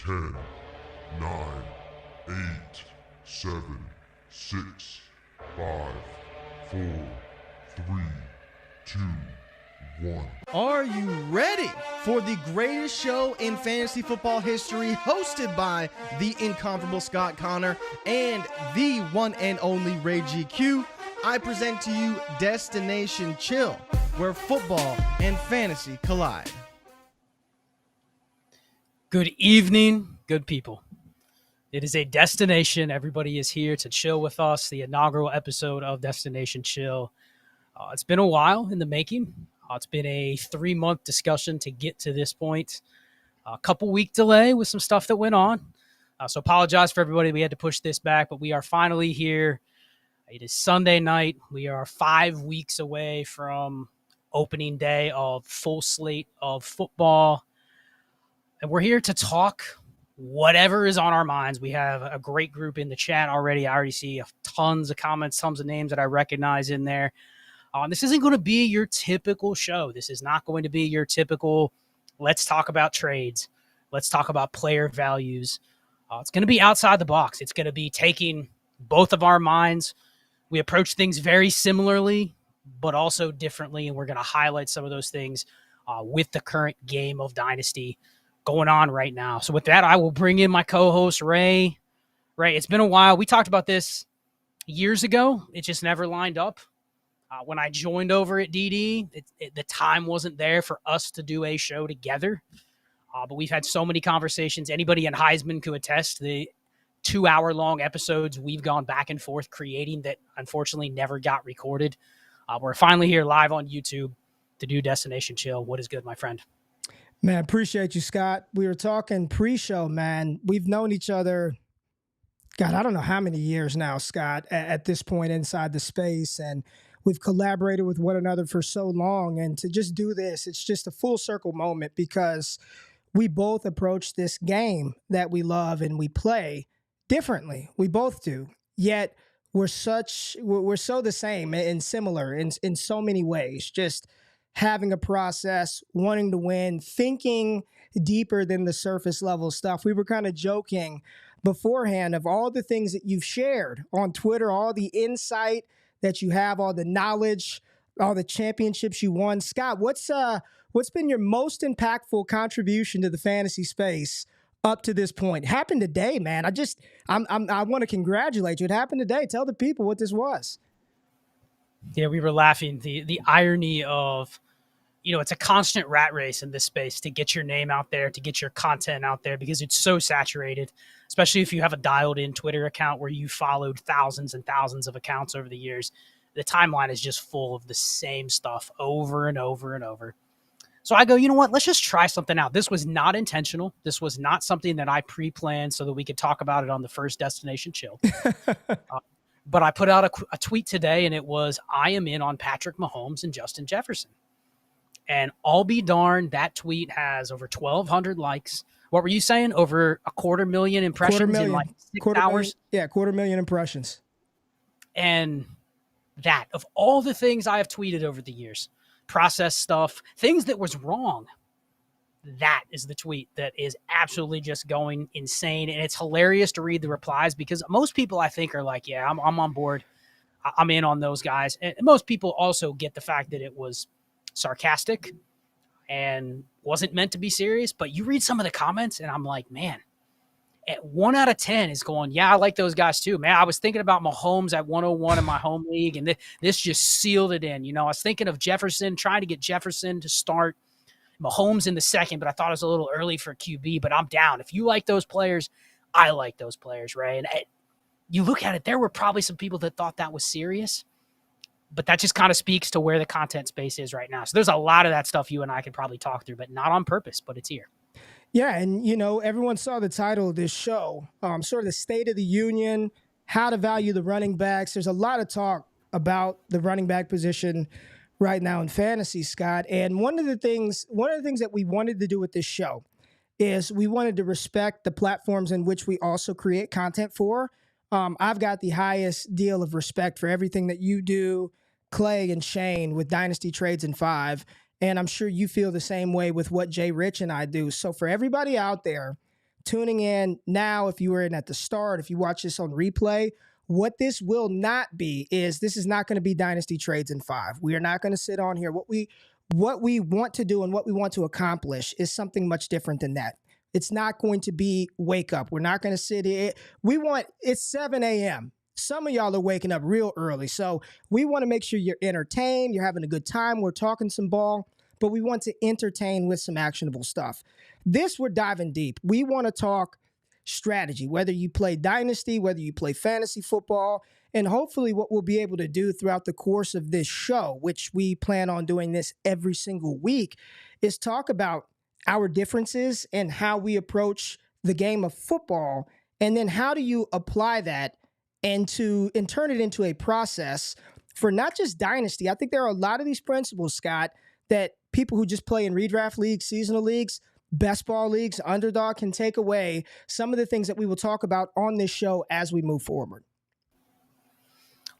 10, 9, 8, 7, 6, 5, 4, 3, 2, 1. Are you ready for the greatest show in fantasy football history, hosted by the incomparable Scott Connor and the one and only RayGQue? I present to you Destination Chill, where football and fantasy collide. Good evening, good people. It is a destination. Everybody is here to chill with us, the inaugural episode of Destination Chill. It's been a while in the making. It's been a 3-month discussion to get to this point. A couple week delay with some stuff that went on. So apologize for everybody. We had to push this back, but we are finally here. It is Sunday night. We are 5 weeks away from opening day of full slate of football. And we're here to talk whatever is on our minds. We have a great group in the chat already. I already see tons of comments, tons of names that I recognize in there. This isn't going to be your typical show. This is not going to be your typical, let's talk about trades. Let's talk about player values. It's going to be outside the box. It's going to be taking both of our minds. We approach things very similarly, but also differently. And we're going to highlight some of those things with the current game of Dynasty going on right now. So with that, I will bring in my co-host, Ray. Ray, it's been a while. We talked about this years ago. It just never lined up. When I joined over at DD, the time wasn't there for us to do a show together. But we've had so many conversations. Anybody in Heisman could attest the 2-hour-long episodes we've gone back and forth creating that unfortunately never got recorded. We're finally here live on YouTube to do Destination Chill. What is good, my friend? Man, appreciate you, Scott. We were talking pre-show, man. We've known each other, God, I don't know how many years now, Scott, at this point inside the space. And we've collaborated with one another for so long. And to just do this, it's just a full circle moment because we both approach this game that we love and we play differently. We both do. Yet we're so the same and similar in so many ways. Just having a process, wanting to win, thinking deeper than the surface level stuff. We were kind of joking beforehand of all the things that you've shared on Twitter, all the insight that you have, all the knowledge, all the championships you won. Scott, what's been your most impactful contribution to the fantasy space up to this point? It happened today, man. I want to congratulate you. It happened today. Tell the people what this was. Yeah, we were laughing. The irony of, it's a constant rat race in this space to get your name out there, to get your content out there, because it's so saturated, especially if you have a dialed-in Twitter account where you followed thousands and thousands of accounts over the years. The timeline is just full of the same stuff over and over and over. So I go, you know what? Let's just try something out. This was not intentional. This was not something that I pre-planned so that we could talk about it on the first Destination Chill. But I put out a tweet today, and it was, I am in on Patrick Mahomes and Justin Jefferson. And I'll be darned, that tweet has over 1,200 likes. What were you saying? Over 250,000 impressions in like 6 hours? Yeah, 250,000 impressions. And that, of all the things I have tweeted over the years, process stuff, things that was wrong, that is the tweet that is absolutely just going insane. And it's hilarious to read the replies because most people I think are like, yeah, I'm on board. I'm in on those guys. And most people also get the fact that it was sarcastic and wasn't meant to be serious. But you read some of the comments and I'm like, man, at 1 out of 10 is going, yeah, I like those guys too, man. I was thinking about Mahomes at 101 in my home league, and this just sealed it in. I was thinking of Jefferson, trying to get Jefferson to start, Mahomes in the second, but I thought it was a little early for QB, but I'm down. If you like those players, I like those players, Ray. And you look at it, there were probably some people that thought that was serious, but that just kind of speaks to where the content space is right now. So there's a lot of that stuff you and I could probably talk through, but not on purpose, but it's here. Yeah, and, everyone saw the title of this show, sort of the State of the Union, how to value the running backs. There's a lot of talk about the running back position right now in fantasy, Scott. And one of the things that we wanted to do with this show is we wanted to respect the platforms in which we also create content for. I've got the highest deal of respect for everything that you do, Clay and Shane, with Dynasty Trades in 5. And I'm sure you feel the same way with what JRich and I do. So for everybody out there tuning in now, if you were in at the start, if you watch this on replay, what this will not be is this is not going to be Dynasty Trades in 5. We are not going to sit on here. What we want to do and what we want to accomplish is something much different than that. It's not going to be wake up. We're not going to sit here. It's 7 a.m. Some of y'all are waking up real early. So we want to make sure you're entertained, you're having a good time, we're talking some ball, but we want to entertain with some actionable stuff. This, we're diving deep. We want to talk strategy, whether you play Dynasty, whether you play fantasy football, and hopefully what we'll be able to do throughout the course of this show, which we plan on doing this every single week, is talk about our differences and how we approach the game of football, and then how do you apply that and turn it into a process for not just Dynasty. I think there are a lot of these principles, Scott, that people who just play in redraft leagues, seasonal leagues, best ball leagues, underdog can take away some of the things that we will talk about on this show as we move forward.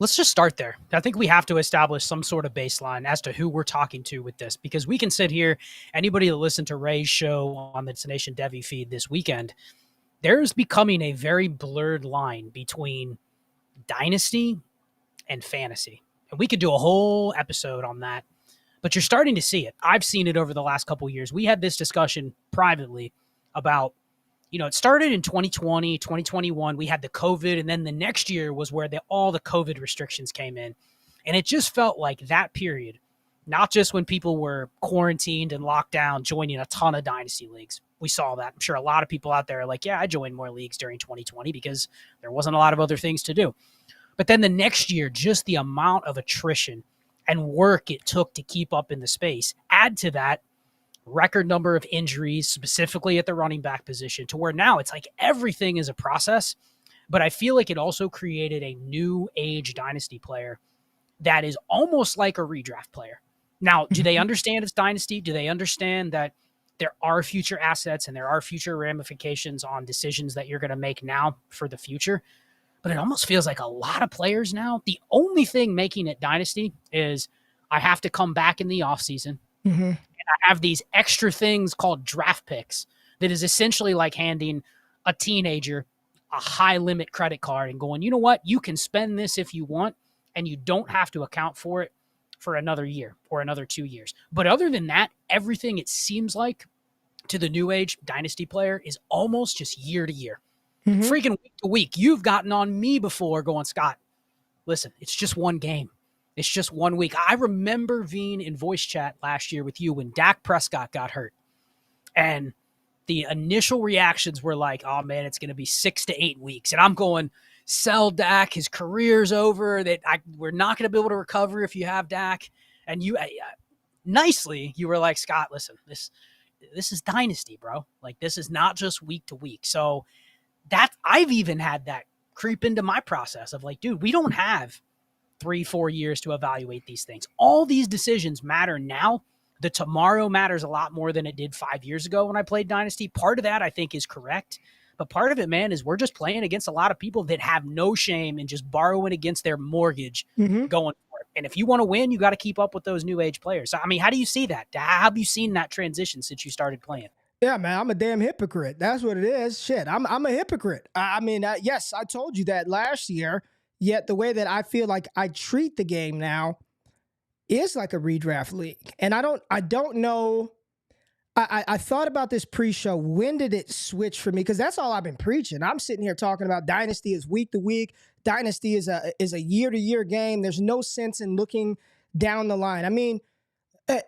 Let's just start there. I think we have to establish some sort of baseline as to who we're talking to with this, because we can sit here, anybody that listened to Ray's show on the Destination Devy feed this weekend, there's becoming a very blurred line between Dynasty and fantasy. And we could do a whole episode on that, but you're starting to see it. I've seen it over the last couple of years. We had this discussion privately about, it started in 2020, 2021. We had the COVID, and then the next year was where all the COVID restrictions came in. And it just felt like that period, not just when people were quarantined and locked down, joining a ton of Dynasty leagues. We saw that. I'm sure a lot of people out there are like, yeah, I joined more leagues during 2020 because there wasn't a lot of other things to do. But then the next year, just the amount of attrition and work it took to keep up in the space. Add to that record number of injuries, specifically at the running back position, to where now it's like everything is a process. But I feel like it also created a new age Dynasty player that is almost like a redraft player. Now, do they understand it's Dynasty? Do they understand that there are future assets and there are future ramifications on decisions that you're going to make now for the future? But it almost feels like a lot of players now, the only thing making it Dynasty is I have to come back in the offseason. Mm-hmm. And I have these extra things called draft picks that is essentially like handing a teenager a high limit credit card and going, you know what, you can spend this if you want, and you don't have to account for it for another year or another 2 years. But other than that, everything it seems like to the new age Dynasty player is almost just year to year. Mm-hmm. Freaking week to week. You've gotten on me before going, Scott, listen, it's just one game. It's just 1 week. I remember being in voice chat last year with you when Dak Prescott got hurt. And the initial reactions were like, oh man, it's going to be 6 to 8 weeks. And I'm going, sell Dak. His career's over. We're not going to be able to recover if you have Dak. And you nicely, you were like, Scott, listen, this is Dynasty, bro. Like, this is not just week to week. So that I've even had that creep into my process of like, dude, we don't have 3-4 years to evaluate these things. All these decisions matter now. The tomorrow matters a lot more than it did 5 years ago when I played Dynasty. Part of that I think is correct. But part of it, man, is we're just playing against a lot of people that have no shame in just borrowing against their mortgage, going for it. And if you want to win, you got to keep up with those new age players. So, I mean, how do you see that? How have you seen that transition since you started playing? Yeah, man, I'm a damn hypocrite. That's what it is. Shit, I'm a hypocrite. I mean, yes, I told you that last year, yet the way that I feel like I treat the game now is like a redraft league. And I don't know. I thought about this pre-show. When did it switch for me? Because that's all I've been preaching. I'm sitting here talking about Dynasty is week to week. Dynasty is a year-to-year game. There's no sense in looking down the line. I mean,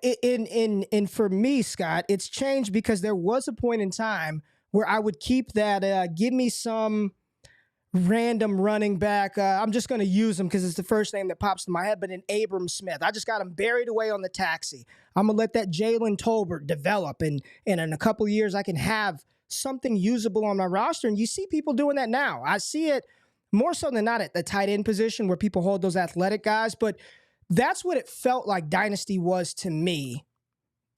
in for me, Scott, it's changed because there was a point in time where I would keep that, give me some random running back. I'm just going to use him because it's the first name that pops to my head, but an Abram Smith. I just got him buried away on the taxi. I'm going to let that Jalen Tolbert develop, and in a couple of years, I can have something usable on my roster. And you see people doing that now. I see it more so than not at the tight end position where people hold those athletic guys, but that's what it felt like Dynasty was to me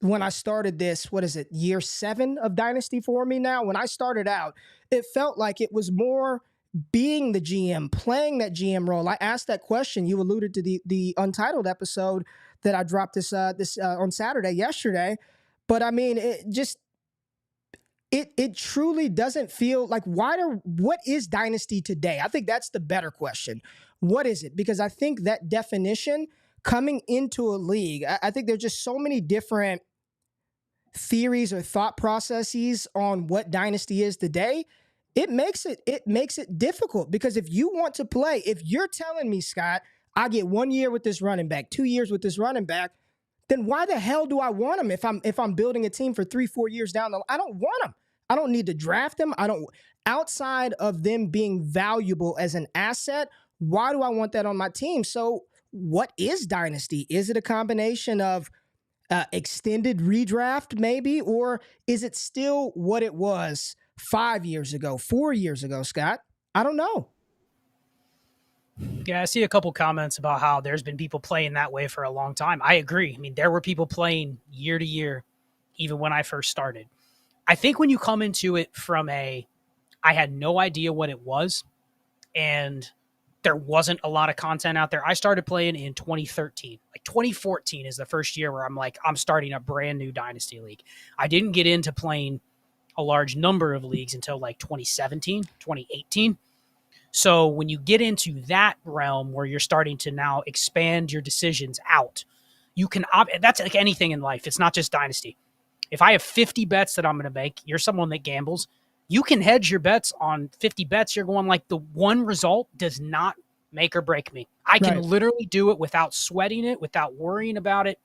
when I started this. What is it, year 7 of Dynasty for me now? When I started out, it felt like it was more being the GM, playing that GM role. I asked that question. You alluded to the Untitled episode that I dropped this on Saturday, yesterday. But I mean, it truly doesn't feel like what is Dynasty today? I think that's the better question. What is it? Because I think that definition coming into a league, I think there's just so many different theories or thought processes on what Dynasty is today. It makes it difficult, because if you want to play, if you're telling me, Scott, I get 1 year with this running back, 2 years with this running back, then why the hell do I want him if I'm building a team for 3-4 years down the line? I don't want him. I don't need to draft them. Outside of them being valuable as an asset, why do I want that on my team? So what is Dynasty? Is it a combination of extended redraft maybe, or is it still what it was 5 years ago, 4 years ago, Scott? I don't know. Yeah, I see a couple comments about how there's been people playing that way for a long time. I agree. I mean, there were people playing year to year, even when I first started. I think when you come into it from I had no idea what it was, and there wasn't a lot of content out there. I started playing in 2013. Like 2014 is the first year where I'm starting a brand new Dynasty league. I didn't get into playing a large number of leagues until like 2017, 2018. So when you get into that realm where you're starting to now expand your decisions out, you can, that's like anything in life. It's not just Dynasty. If I have 50 bets that I'm going to make, you're someone that gambles, you can hedge your bets on 50 bets. You're going like the one result does not make or break me. I can literally do it without sweating it, without worrying about it.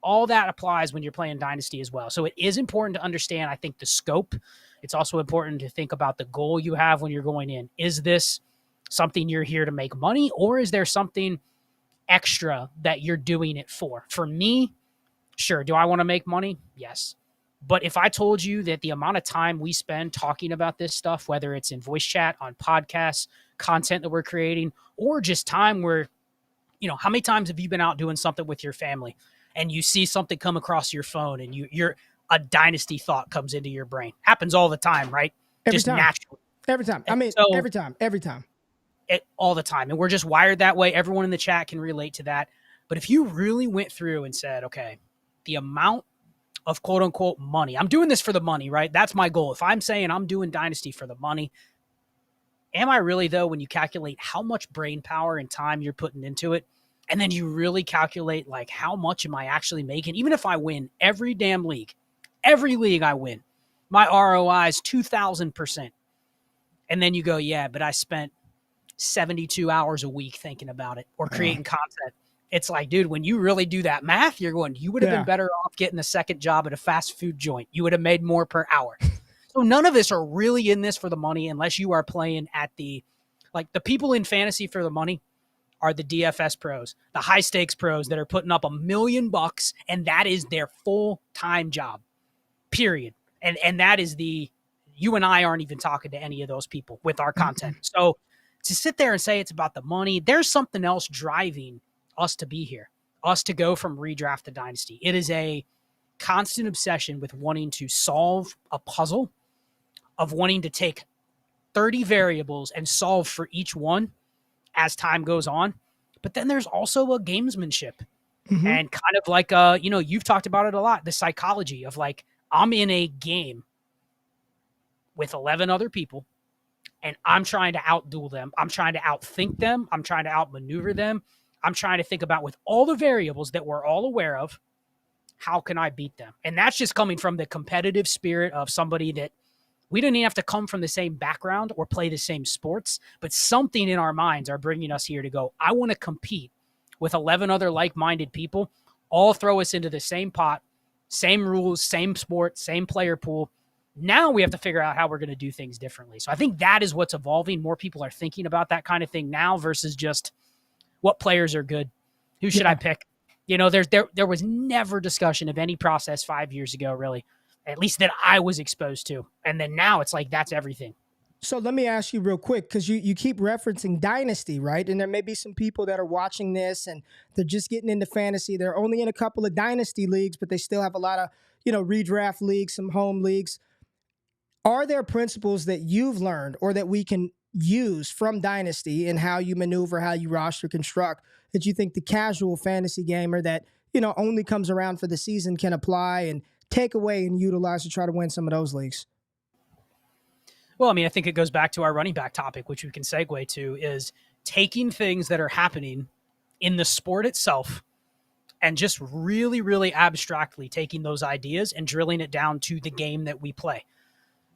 All that applies when you're playing Dynasty as well. So it is important to understand, I think, the scope. It's also important to think about the goal you have when you're going in. Is this something you're here to make money, or is there something extra that you're doing it for? For me, sure. Do I want to make money? Yes. But if I told you that the amount of time we spend talking about this stuff, whether it's in voice chat, on podcasts, content that we're creating, or just time where, how many times have you been out doing something with your family and you see something come across your phone and you're a Dynasty thought comes into your brain? Happens all the time, right? Just naturally. Every time. I mean, every time. All the time. And we're just wired that way. Everyone in the chat can relate to that. But if you really went through and said, okay, the amount of quote unquote money, I'm doing this for the money, right? That's my goal. If I'm saying I'm doing Dynasty for the money, am I really though, when you calculate how much brain power and time you're putting into it, and then you really calculate like how much am I actually making? Even if I win every damn league, every league I win, my ROI is 2,000%. And then you go, yeah, but I spent 72 hours a week thinking about it or creating content. It's like, dude, when you really do that math, you're going, you would have been better off getting a second job at a fast food joint. You would have made more per hour. So none of us are really in this for the money unless you are playing at the people in fantasy for the money are the DFS pros, the high stakes pros that are putting up $1 million, and that is their full-time job, period. And that is you and I aren't even talking to any of those people with our content. So to sit there and say it's about the money, there's something else driving us to be here, us to go from redraft to Dynasty. It is a constant obsession with wanting to solve a puzzle, of wanting to take 30 variables and solve for each one as time goes on. But then there's also a gamesmanship and kind of like, you've talked about it a lot, the psychology of like, I'm in a game with 11 other people and I'm trying to outduel them. I'm trying to outthink them. I'm trying to outmaneuver them. I'm trying to think about, with all the variables that we're all aware of, how can I beat them? And that's just coming from the competitive spirit of somebody that we didn't even have to come from the same background or play the same sports, but something in our minds are bringing us here to go, I want to compete with 11 other like-minded people, all throw us into the same pot, same rules, same sport, same player pool. Now we have to figure out how we're going to do things differently. So I think that is what's evolving. More people are thinking about that kind of thing now versus just what players are good. Who should I pick? There was never discussion of any process 5 years ago, really, at least that I was exposed to. And then now it's like, that's everything. So let me ask you real quick, because you keep referencing Dynasty, right? And there may be some people that are watching this and they're just getting into fantasy. They're only in a couple of Dynasty leagues, but they still have a lot of, redraft leagues, some home leagues. Are there principles that you've learned or that we can use from Dynasty and how you maneuver, how you roster construct, that you think the casual fantasy gamer that, only comes around for the season can apply and take away and utilize to try to win some of those leagues? Well, I mean, I think it goes back to our running back topic, which we can segue to, is taking things that are happening in the sport itself and just really, really abstractly taking those ideas and drilling it down to the game that we play.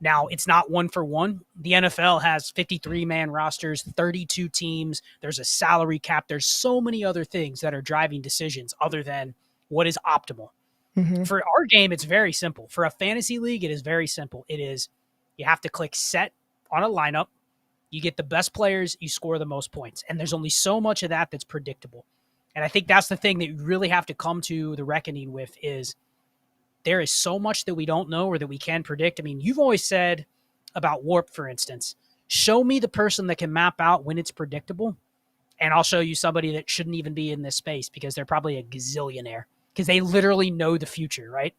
Now, it's not one for one. The NFL has 53-man rosters, 32 teams. There's a salary cap. There's so many other things that are driving decisions other than what is optimal. Mm-hmm. For our game, it's very simple. For a fantasy league, it is very simple. It is, you have to click set on a lineup. You get the best players, you score the most points. And there's only so much of that that's predictable. And I think that's the thing that you really have to come to the reckoning with is there is so much that we don't know or that we can predict. I mean, you've always said about warp, for instance, show me the person that can map out when it's predictable, and I'll show you somebody that shouldn't even be in this space because they're probably a gazillionaire because they literally know the future, right?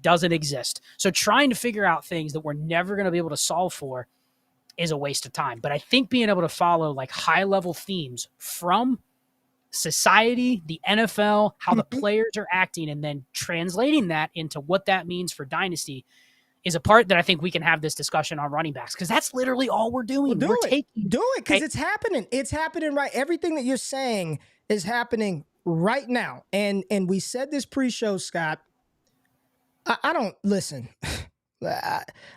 Doesn't exist. So trying to figure out things that we're never going to be able to solve for is a waste of time. But I think being able to follow like high-level themes from society, the NFL, how the players are acting, and then translating that into what that means for Dynasty is a part that I think we can have this discussion on running backs because that's literally all we're doing. Well, do it because it's happening. It's happening right. Everything that you're saying is happening right now. And we said this pre-show, Scott. I don't listen.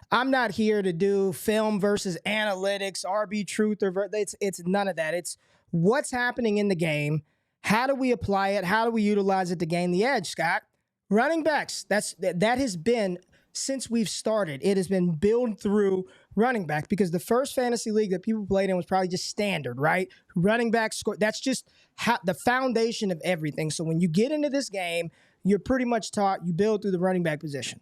I'm not here to do film versus analytics, RB truth, or it's none of that. It's what's happening in the game. How do we apply it? How do we utilize it to gain the edge, Scott? Running backs. That has been since we've started. It has been built through running back because the first fantasy league that people played in was probably just standard, right? Running back score. That's just the foundation of everything. So when you get into this game, you're pretty much taught you build through the running back position.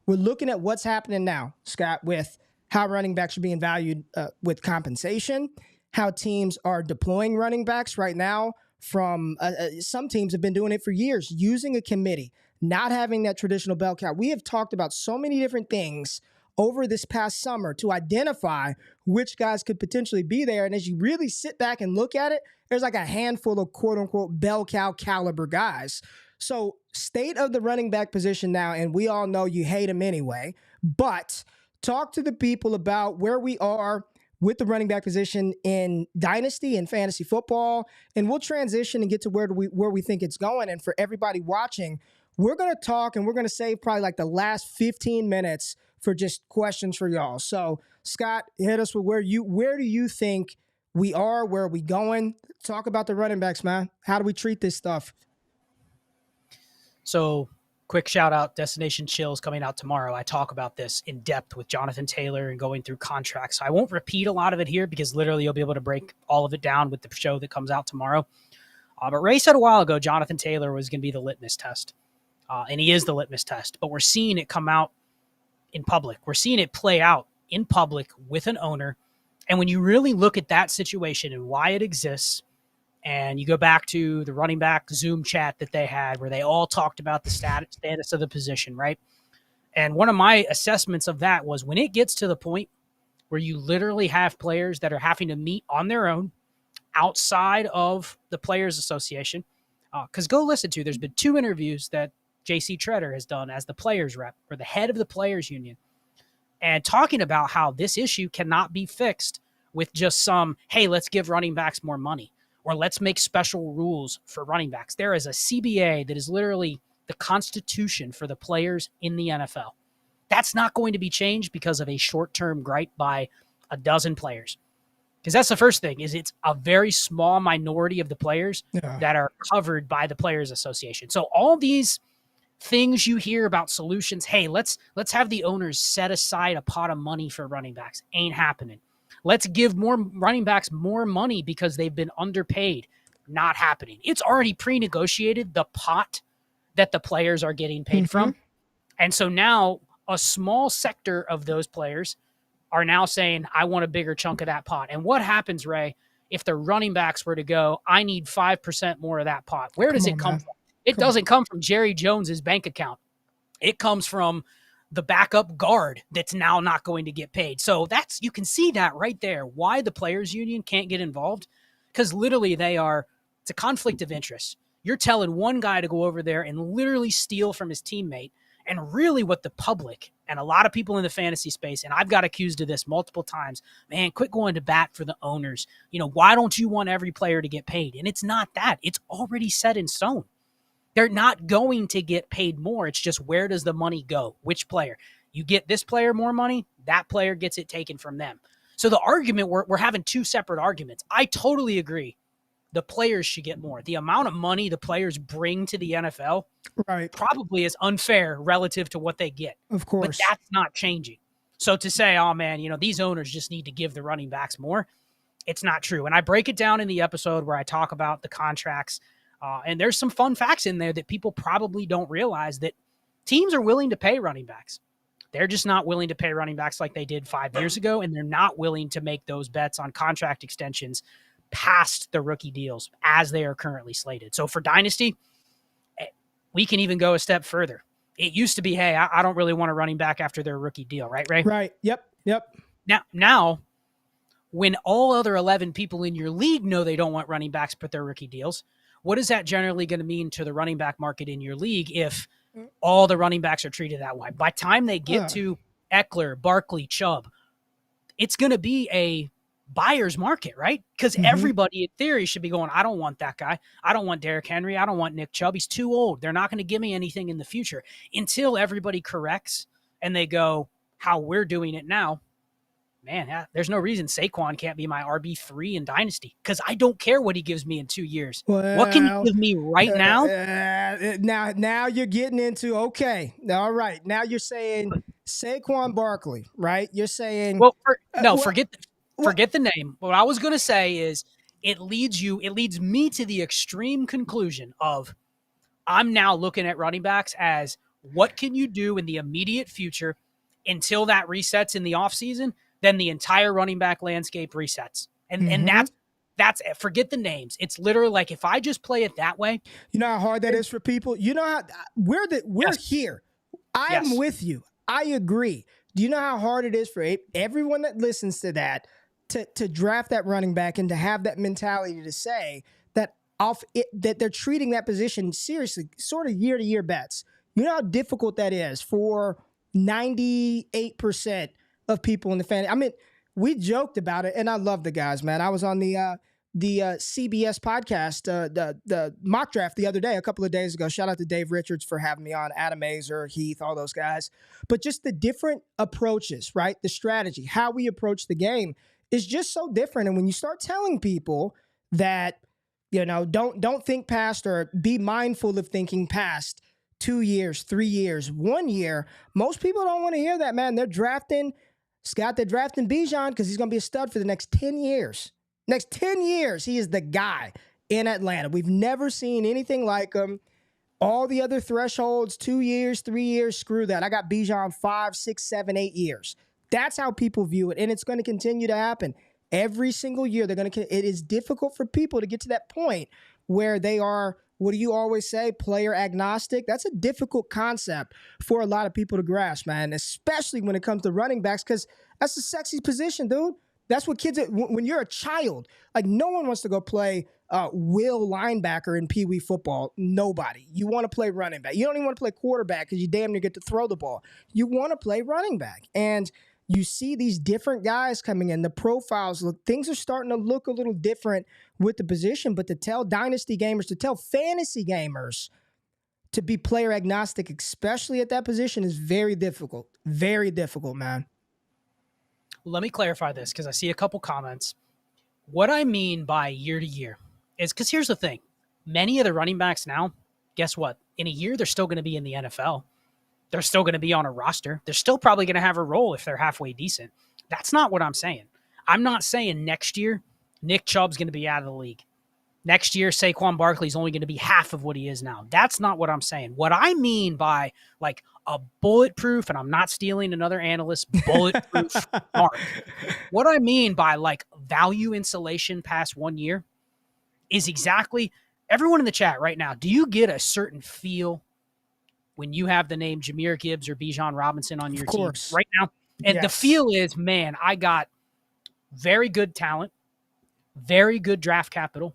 We're looking at what's happening now, Scott, with how running backs are being valued with compensation, how teams are deploying running backs right now from some teams have been doing it for years, using a committee, not having that traditional bell cow. We have talked about so many different things over this past summer to identify which guys could potentially be there. And as you really sit back and look at it, there's like a handful of quote unquote bell cow caliber guys. So state of the running back position now, and we all know you hate them anyway, but talk to the people about where we are with the running back position in Dynasty and fantasy football, and we'll transition and get to where we think it's going. And for everybody watching, we're going to talk and we're going to save probably like the last 15 minutes for just questions for y'all. So Scott, hit us with where do you think we are? Where are we going? Talk about the running backs, man. How do we treat this stuff? So quick shout out, Destination Chills coming out tomorrow. I talk about this in depth with Jonathan Taylor and going through contracts. So I won't repeat a lot of it here because literally you'll be able to break all of it down with the show that comes out tomorrow. But Ray said a while ago, Jonathan Taylor was going to be the litmus test. And he is the litmus test, but we're seeing it come out in public. We're seeing it play out in public with an owner. And when you really look at that situation and why it exists, and you go back to the running back Zoom chat that they had where they all talked about the status of the position, right? And one of my assessments of that was when it gets to the point where you literally have players that are having to meet on their own outside of the Players Association, because go listen to, there's been 2 interviews that J.C. Treader has done as the players rep or the head of the Players Union, and talking about how this issue cannot be fixed with just some, hey, let's give running backs more money, or let's make special rules for running backs. There is a CBA that is literally the constitution for the players in the NFL. That's not going to be changed because of a short-term gripe by a dozen players. Because that's the first thing, is it's a very small minority of the players that are covered by the Players Association. So all these things you hear about solutions, hey, let's have the owners set aside a pot of money for running backs, ain't happening. Let's give more running backs more money because they've been underpaid. Not happening. It's already pre-negotiated, the pot that the players are getting paid from. And so now a small sector of those players are now saying, I want a bigger chunk of that pot. And what happens, Ray, if the running backs were to go, I need 5% more of that pot? Where does it come from? It doesn't come from Jerry Jones's bank account. It comes from the backup guard that's now not going to get paid. So that's, you can see that right there, why the Players Union can't get involved, because literally it's a conflict of interest. You're telling one guy to go over there and literally steal from his teammate. And really what the public And a lot of people in the fantasy space, and I've got accused of this multiple times, man, quit going to bat for the owners. Why don't you want every player to get paid? And it's not that. It's already set in stone. They're not going to get paid more. It's just, where does the money go? Which player? You get this player more money, that player gets it taken from them. So the argument, we're having two separate arguments. I totally agree. The players should get more. The amount of money the players bring to the NFL probably is unfair relative to what they get. Of course. But that's not changing. So to say, oh man, these owners just need to give the running backs more, it's not true. And I break it down in the episode where I talk about the contracts. And there's some fun facts in there that people probably don't realize, that teams are willing to pay running backs. They're just not willing to pay running backs like they did 5 years ago, and they're not willing to make those bets on contract extensions past the rookie deals as they are currently slated. So for Dynasty, we can even go a step further. It used to be, hey, I don't really want a running back after their rookie deal, right, Ray? Right. Yep. Now, when all other 11 people in your league know they don't want running backs but their rookie deals, what is that generally going to mean to the running back market in your league if all the running backs are treated that way? By the time they get to Eckler, Barkley, Chubb, it's going to be a buyer's market, right? Because everybody in theory should be going, I don't want that guy. I don't want Derrick Henry. I don't want Nick Chubb. He's too old. They're not going to give me anything in the future, until everybody corrects and they go, how we're doing it now. Man, there's no reason Saquon can't be my RB3 in Dynasty, because I don't care what he gives me in 2 years. Well, what can he give me right now? Now you're getting into, okay. All right. Now you're saying Saquon Barkley, right? You're saying, forget the name. What I was going to say is, it leads me to the extreme conclusion of, I'm now looking at running backs as, what can you do in the immediate future until that resets in the offseason? Then the entire running back landscape resets. And that's it. Forget the names. It's literally like, if I just play it that way. You know how hard that is for people? You know how we're here. I am with you. I agree. Do you know how hard it is for everyone that listens to that to draft that running back and to have that mentality to say that that they're treating that position seriously, sort of year-to-year bets? You know how difficult that is for 98% of people in the fantasy. I mean, we joked about it, and I love the guys, man. I was on the CBS podcast, the mock draft the other day, a couple of days ago. Shout out to Dave Richards for having me on, Adam Azer, Heath, all those guys. But just the different approaches, right? The strategy, how we approach the game is just so different. And when you start telling people that, don't think past, or be mindful of thinking past 2 years, 3 years, 1 year, most people don't want to hear that, man. They're drafting Bijan because he's going to be a stud for the next 10 years. Next 10 years, he is the guy in Atlanta. We've never seen anything like him. All the other thresholds, 2 years, 3 years, screw that. I got Bijan 5, 6, 7, 8 years. That's how people view it, and it's going to continue to happen. Every single year, it is difficult for people to get to that point where they are, what do you always say, player agnostic? That's a difficult concept for a lot of people to grasp, man, especially when it comes to running backs, because that's a sexy position, dude. That's what kids, when you're a child, like, no one wants to go play will linebacker in Pee Wee football. Nobody. You want to play running back. You don't even want to play quarterback because you damn near get to throw the ball. You want to play running back. And you see these different guys coming in. The profiles look, things are starting to look a little different with the position, but to tell dynasty gamers, to tell fantasy gamers to be player agnostic, especially at that position, is very difficult. Very difficult, man. Let me clarify this, because I see a couple comments. What I mean by year to year is, because here's the thing. Many of the running backs now, guess what? In a year, they're still going to be in the NFL. They're still going to be on a roster. They're still probably going to have a role if they're halfway decent. That's not what I'm saying. I'm not saying next year Nick Chubb's going to be out of the league. Next year, Saquon Barkley's only going to be half of what he is now. That's not what I'm saying. What I mean by, like, a bulletproof, and I'm not stealing another analyst's bulletproof mark. What I mean by, like, value insulation past 1 year is exactly, everyone in the chat right now, do you get a certain feel when you have the name Jahmyr Gibbs or Bijan Robinson on your team right now? And the feel is, man, I got very good talent, very good draft capital,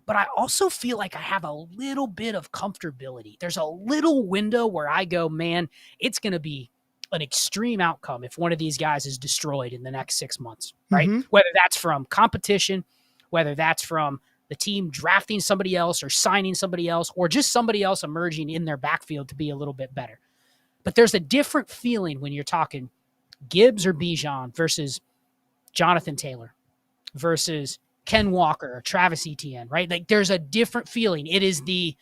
but I also feel like I have a little bit of comfortability. There's a little window where I go, man, it's going to be an extreme outcome if one of these guys is destroyed in the next 6 months, right? Whether that's from competition, whether that's from the team drafting somebody else or signing somebody else, or just somebody else emerging in their backfield to be a little bit better. But there's a different feeling when you're talking Gibbs or Bijan versus Jonathan Taylor versus Ken Walker or Travis Etienne, right? Like there's a different feeling. It is the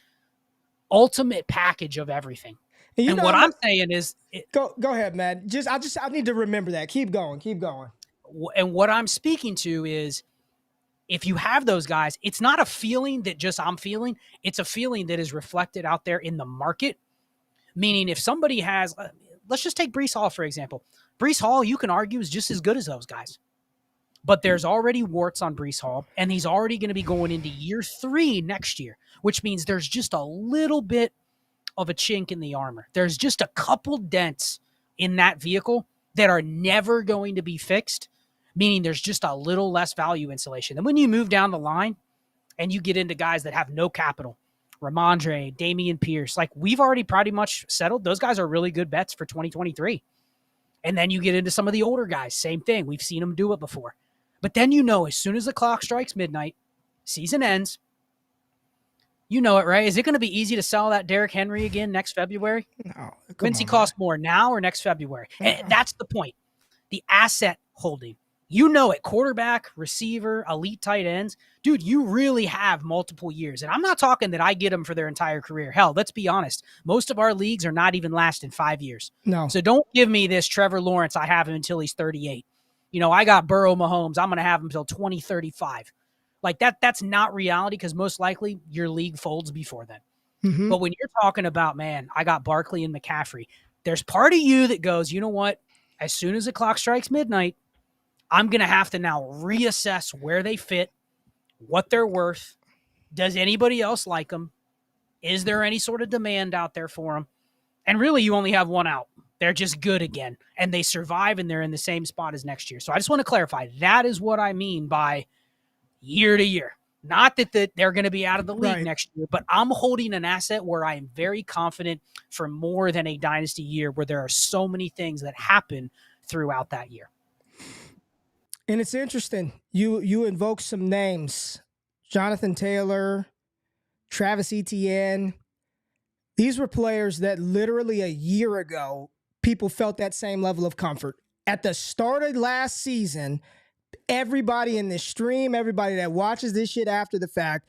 ultimate package of everything. And what I'm saying is go ahead, man. I need to remember that. Keep going. And what I'm speaking to is if you have those guys, it's not a feeling that just I'm feeling. It's a feeling that is reflected out there in the market. Meaning if somebody has, let's just take Breece Hall, for example. Breece Hall, you can argue, is just as good as those guys. But there's already warts on Breece Hall, and he's already going to be going into year 3 next year, which means there's just a little bit of a chink in the armor. There's just a couple dents in that vehicle that are never going to be fixed, meaning there's just a little less value insulation. And when you move down the line and you get into guys that have no capital, Ramondre, Damian Pierce, like we've already pretty much settled. Those guys are really good bets for 2023. And then you get into some of the older guys, same thing. We've seen them do it before. But then as soon as the clock strikes midnight, season ends, you know it, right? Is it going to be easy to sell that Derrick Henry again next February? No. When's he cost more, now or next February? And that's the point. The asset holding. You know it. Quarterback, receiver, elite tight ends. Dude, you really have multiple years. And I'm not talking that I get them for their entire career. Hell, let's be honest. Most of our leagues are not even lasting 5 years. No. So don't give me this Trevor Lawrence, I have him until he's 38. I got Burrow Mahomes. I'm going to have him until 2035. Like that's not reality because most likely your league folds before then. Mm-hmm. But when you're talking about, man, I got Barkley and McCaffrey, there's part of you that goes, you know what? As soon as the clock strikes midnight, I'm going to have to now reassess where they fit, what they're worth. Does anybody else like them? Is there any sort of demand out there for them? And really, you only have one out. They're just good again, and they survive, and they're in the same spot as next year. So I just want to clarify, that is what I mean by year to year. Not that they're going to be out of the league next year, but I'm holding an asset where I am very confident for more than a dynasty year where there are so many things that happen throughout that year. And it's interesting. You invoke some names. Jonathan Taylor, Travis Etienne. These were players that literally a year ago, people felt that same level of comfort. At the start of last season, everybody in this stream, everybody that watches this shit after the fact,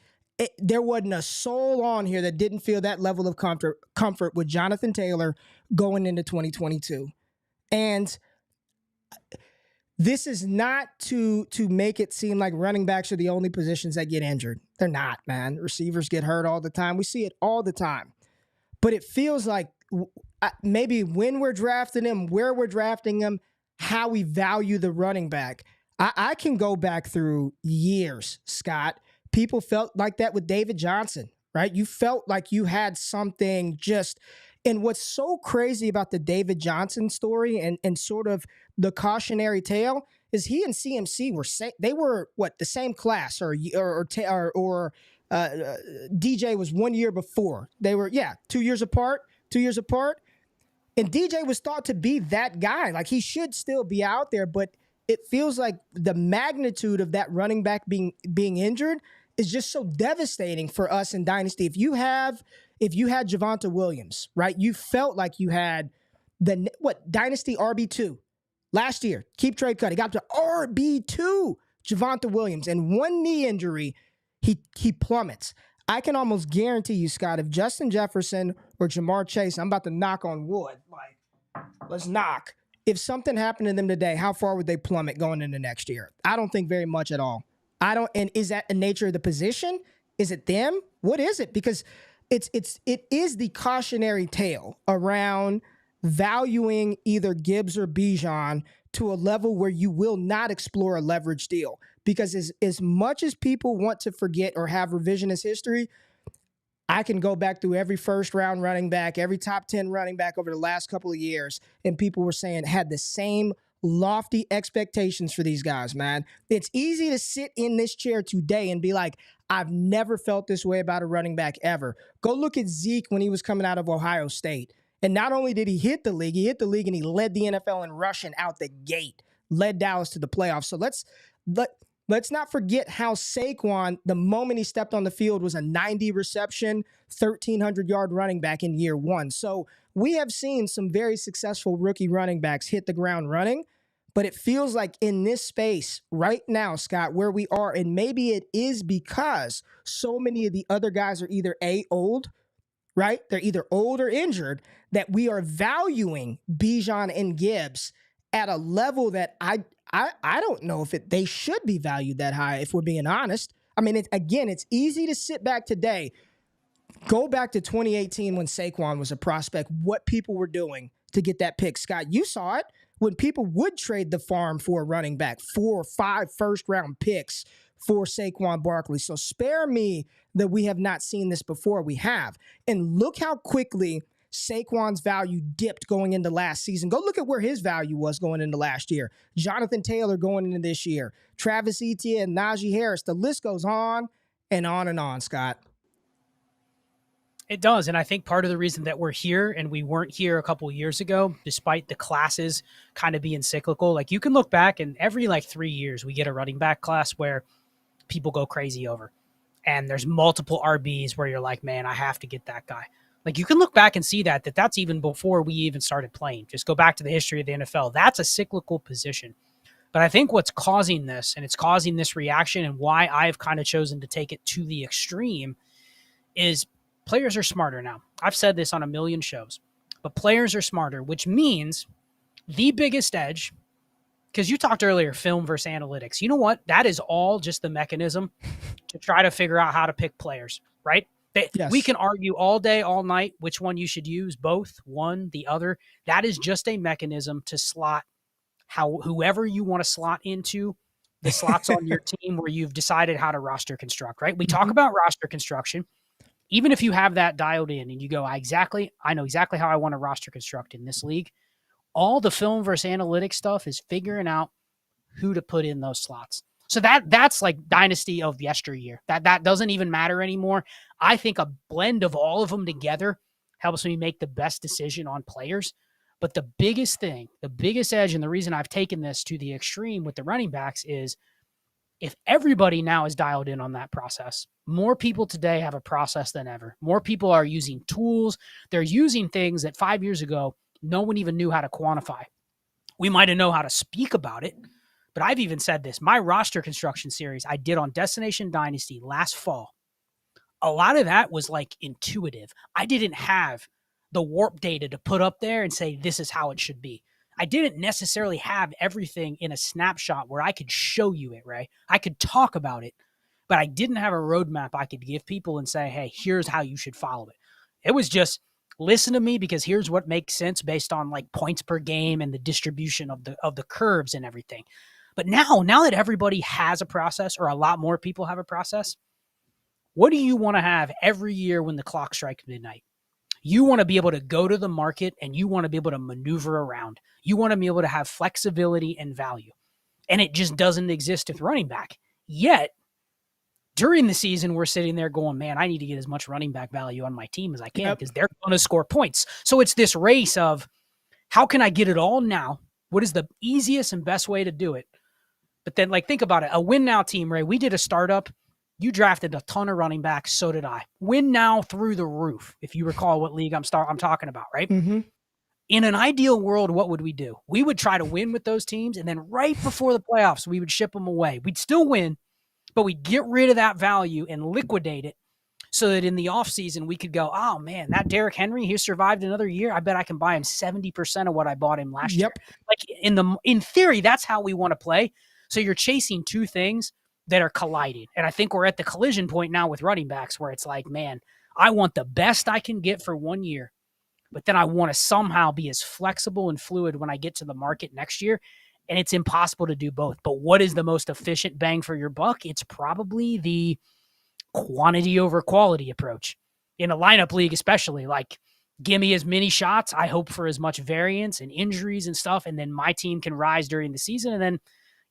there wasn't a soul on here that didn't feel that level of comfort with Jonathan Taylor going into 2022. And this is not to make it seem like running backs are the only positions that get injured. They're not, man. Receivers get hurt all the time. We see it all the time. But it feels like maybe when we're drafting them, where we're drafting them, how we value the running back. I can go back through years, Scott. People felt like that with David Johnson, right? You felt like you had something just... And what's so crazy about the David Johnson story and sort of the cautionary tale is he and CMC were the same class or DJ was 1 year before. They were 2 years apart. And DJ was thought to be that guy. Like he should still be out there, but it feels like the magnitude of that running back being injured is just so devastating for us in Dynasty. If you had Javonte Williams, right? You felt like you had Dynasty RB2 last year. Keep trade cut. He got to RB2, Javonte Williams, and one knee injury, he plummets. I can almost guarantee you, Scott, if Justin Jefferson or Jamar Chase, I'm about to knock on wood, let's knock. If something happened to them today, how far would they plummet going into next year? I don't think very much at all. And is that the nature of the position? Is it them? What is it? Because it is the cautionary tale around valuing either Gibbs or Bijan to a level where you will not explore a leverage deal. Because as much as people want to forget or have revisionist history, I can go back through every first round running back, every top 10 running back over the last couple of years, and people were saying had the same lofty expectations for these guys, man. It's easy to sit in this chair today and be like, I've never felt this way about a running back ever. Go look at Zeke when he was coming out of Ohio State. And not only did he hit the league and he led the NFL in rushing out the gate, led Dallas to the playoffs. So let's not forget how Saquon, the moment he stepped on the field, was a 90 reception, 1,300-yard running back in year one. So we have seen some very successful rookie running backs hit the ground running, but it feels like in this space right now, Scott, where we are, and maybe it is because so many of the other guys are either old, right? They're either old or injured, that we are valuing Bijan and Gibbs at a level that I don't know if they should be valued that high, if we're being honest. I mean, it's easy to sit back today, go back to 2018 when Saquon was a prospect, what people were doing to get that pick. Scott, you saw it when people would trade the farm for a running back, 4 or 5 first-round picks for Saquon Barkley. So spare me that we have not seen this before. We have. And look how quickly Saquon's value dipped going into last season. Go look at where his value was going into last year. Jonathan Taylor going into this year. Travis Etienne, Najee Harris. The list goes on and on and on, Scott. It does. And I think part of the reason that we're here and we weren't here a couple of years ago, despite the classes kind of being cyclical, like you can look back and every 3 years we get a running back class where people go crazy over. And there's multiple RBs where you're like, man, I have to get that guy. Like you can look back and see that's even before we even started playing. Just go back to the history of the NFL. That's a cyclical position. But I think what's causing this, and it's causing this reaction and why I've kind of chosen to take it to the extreme, is players are smarter now. I've said this on a million shows, but players are smarter, which means the biggest edge, because you talked earlier, film versus analytics. You know what? That is all just the mechanism to try to figure out how to pick players, right? Yes. We can argue all day, all night, which one you should use, both, one, the other. That is just a mechanism to slot whoever you want to slot into the slots on your team where you've decided how to roster construct, right? We talk about roster construction. Even if you have that dialed in and you go, I know exactly how I want to roster construct in this league, all the film versus analytics stuff is figuring out who to put in those slots. So that's like Dynasty of yesteryear. That doesn't even matter anymore. I think a blend of all of them together helps me make the best decision on players. But the biggest thing, the biggest edge, and the reason I've taken this to the extreme with the running backs is if everybody now is dialed in on that process, more people today have a process than ever. More people are using tools. They're using things that 5 years ago, no one even knew how to quantify. We might have known how to speak about it, but I've even said this. My roster construction series I did on Destination Dynasty last fall, a lot of that was like intuitive. I didn't have the warp data to put up there and say, this is how it should be. I didn't necessarily have everything in a snapshot where I could show you it, right? I could talk about it, but I didn't have a roadmap I could give people and say, hey, here's how you should follow it. It was just listen to me because here's what makes sense based on like points per game and the distribution of the curves and everything. But now that everybody has a process, or a lot more people have a process, what do you want to have every year when the clock strikes midnight? You want to be able to go to the market and you want to be able to maneuver around. You want to be able to have flexibility and value. And it just doesn't exist with running back. Yet, during the season, we're sitting there going, man, I need to get as much running back value on my team as I can because they're going to score points. So it's this race of how can I get it all now? What is the easiest and best way to do it? But then, like, think about it. A win now team, Ray, we did a startup. You drafted a ton of running backs. So did I. Win now through the roof. If you recall what league I'm talking about, right? Mm-hmm. In an ideal world, what would we do? We would try to win with those teams. And then right before the playoffs, we would ship them away. We'd still win, but we'd get rid of that value and liquidate it so that in the offseason, we could go, oh, man, that Derrick Henry, he survived another year. I bet I can buy him 70% of what I bought him last year. Like in theory, that's how we want to play. So you're chasing two things that are colliding. And I think we're at the collision point now with running backs where it's like, man, I want the best I can get for 1 year, but then I want to somehow be as flexible and fluid when I get to the market next year. And it's impossible to do both. But what is the most efficient bang for your buck? It's probably the quantity over quality approach. In a lineup league especially, like, give me as many shots. I hope for as much variance and injuries and stuff, and then my team can rise during the season. And then,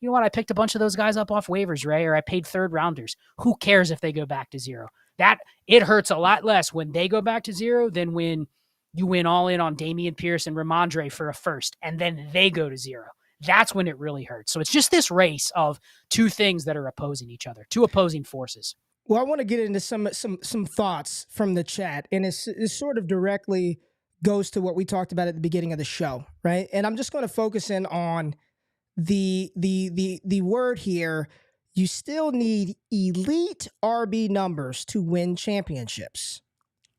you know what? I picked a bunch of those guys up off waivers, Ray, or I paid third rounders. Who cares if they go back to zero? That it hurts a lot less when they go back to zero than when you win all in on Dameon Pierce and Ramondre for a first, and then they go to 0. That's when it really hurts. So it's just this race of two things that are opposing each other, two opposing forces. Well, I want to get into some thoughts from the chat, and it sort of directly goes to what we talked about at the beginning of the show, right? And I'm just going to focus in on the word here. You still need elite RB numbers to win championships.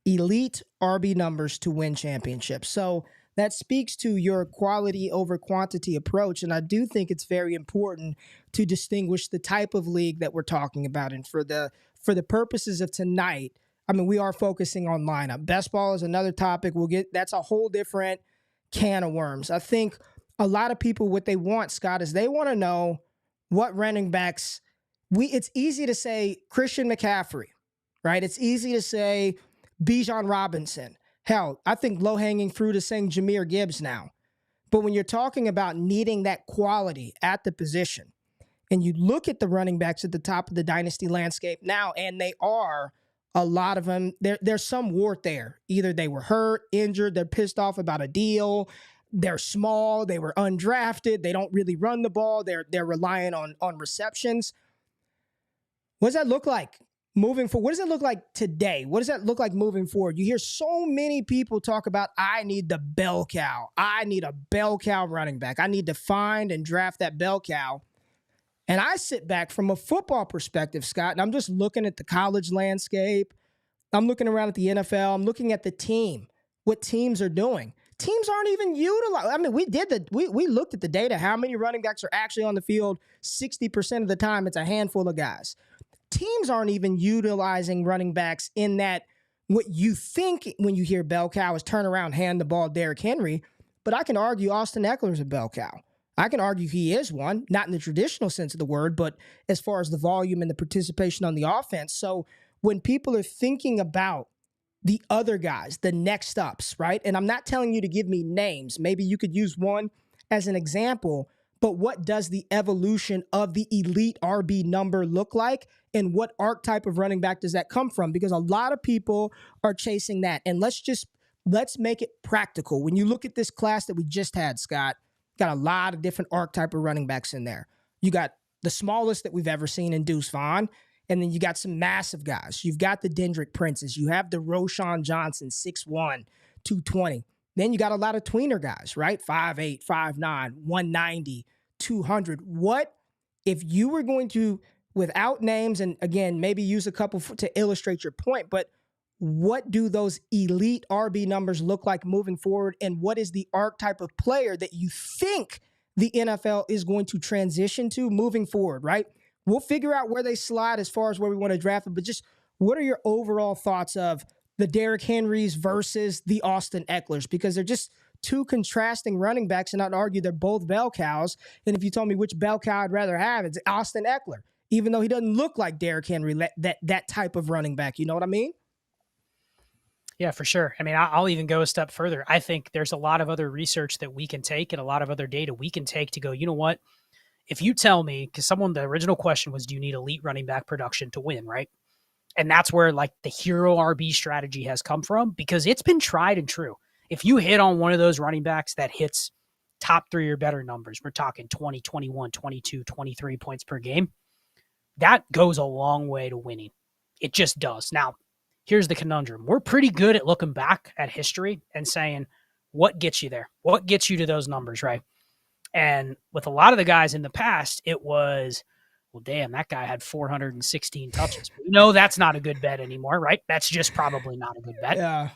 Elite RB numbers to win championships. So that speaks to your quality over quantity approach. And I do think it's very important to distinguish the type of league that we're talking about. And for the purposes of tonight, I mean, we are focusing on lineup. Best ball is another topic. That's a whole different can of worms. I think a lot of people, what they want, Scott, is they want to know what running backs it's easy to say Christian McCaffrey, right? It's easy to say Bijan Robinson. Hell, I think low-hanging fruit is saying Jahmyr Gibbs now. But when you're talking about needing that quality at the position, and you look at the running backs at the top of the dynasty landscape now, and they are, a lot of them, there's some wart there. Either they were hurt, injured, they're pissed off about a deal, they're small, they were undrafted, they don't really run the ball, they're relying on receptions. What does that look like moving forward? What does it look like today? What does that look like moving forward? You hear so many people talk about, I need the bell cow. I need a bell cow running back. I need to find and draft that bell cow. And I sit back from a football perspective, Scott, and I'm just looking at the college landscape. I'm looking around at the NFL. I'm looking at the team, what teams are doing. Teams aren't even utilized. I mean, we looked at the data, how many running backs are actually on the field. 60% of the time, it's a handful of guys. Teams aren't even utilizing running backs in that what you think when you hear bell cow is turn around, hand the ball Derrick Henry. But I can argue Austin Eckler's a bell cow. I can argue he is one, not in the traditional sense of the word, but as far as the volume and the participation on the offense. So when people are thinking about the other guys, the next ups, right? And I'm not telling you to give me names. Maybe you could use one as an example, but what does the evolution of the elite RB number look like? And what archetype of running back does that come from? Because a lot of people are chasing that. And let's make it practical. When you look at this class that we just had, Scott, got a lot of different archetype of running backs in there. You got the smallest that we've ever seen in Deuce Vaughn, and then you got some massive guys. You've got the Dendrick Princes. You have the Roshan Johnson, 6'1", 220. Then you got a lot of tweener guys, right? 5'8", 5'9", 190, 200. What if you were going to, without names, and again, maybe use a couple to illustrate your point, but what do those elite RB numbers look like moving forward? And what is the archetype of player that you think the NFL is going to transition to moving forward, right? We'll figure out where they slide as far as where we want to draft them, but just what are your overall thoughts of the Derrick Henrys versus the Austin Ecklers? Because they're just two contrasting running backs, and I'd argue they're both bell cows. And if you told me which bell cow I'd rather have, it's Austin Eckler, even though he doesn't look like Derrick Henry, that type of running back. You know what I mean? Yeah, for sure. I mean, I'll even go a step further. I think there's a lot of other research that we can take and a lot of other data we can take to go, you know what? If you tell me, because the original question was, do you need elite running back production to win, right? And that's where like the hero RB strategy has come from, because it's been tried and true. If you hit on one of those running backs that hits top 3 or better numbers, we're talking 20, 21, 22, 23 points per game, that goes a long way to winning. It just does. Now, here's the conundrum. We're pretty good at looking back at history and saying, what gets you there? What gets you to those numbers, right? And with a lot of the guys in the past, it was, well, damn, that guy had 416 touches. That's not a good bet anymore, right? That's just probably not a good bet. Yeah.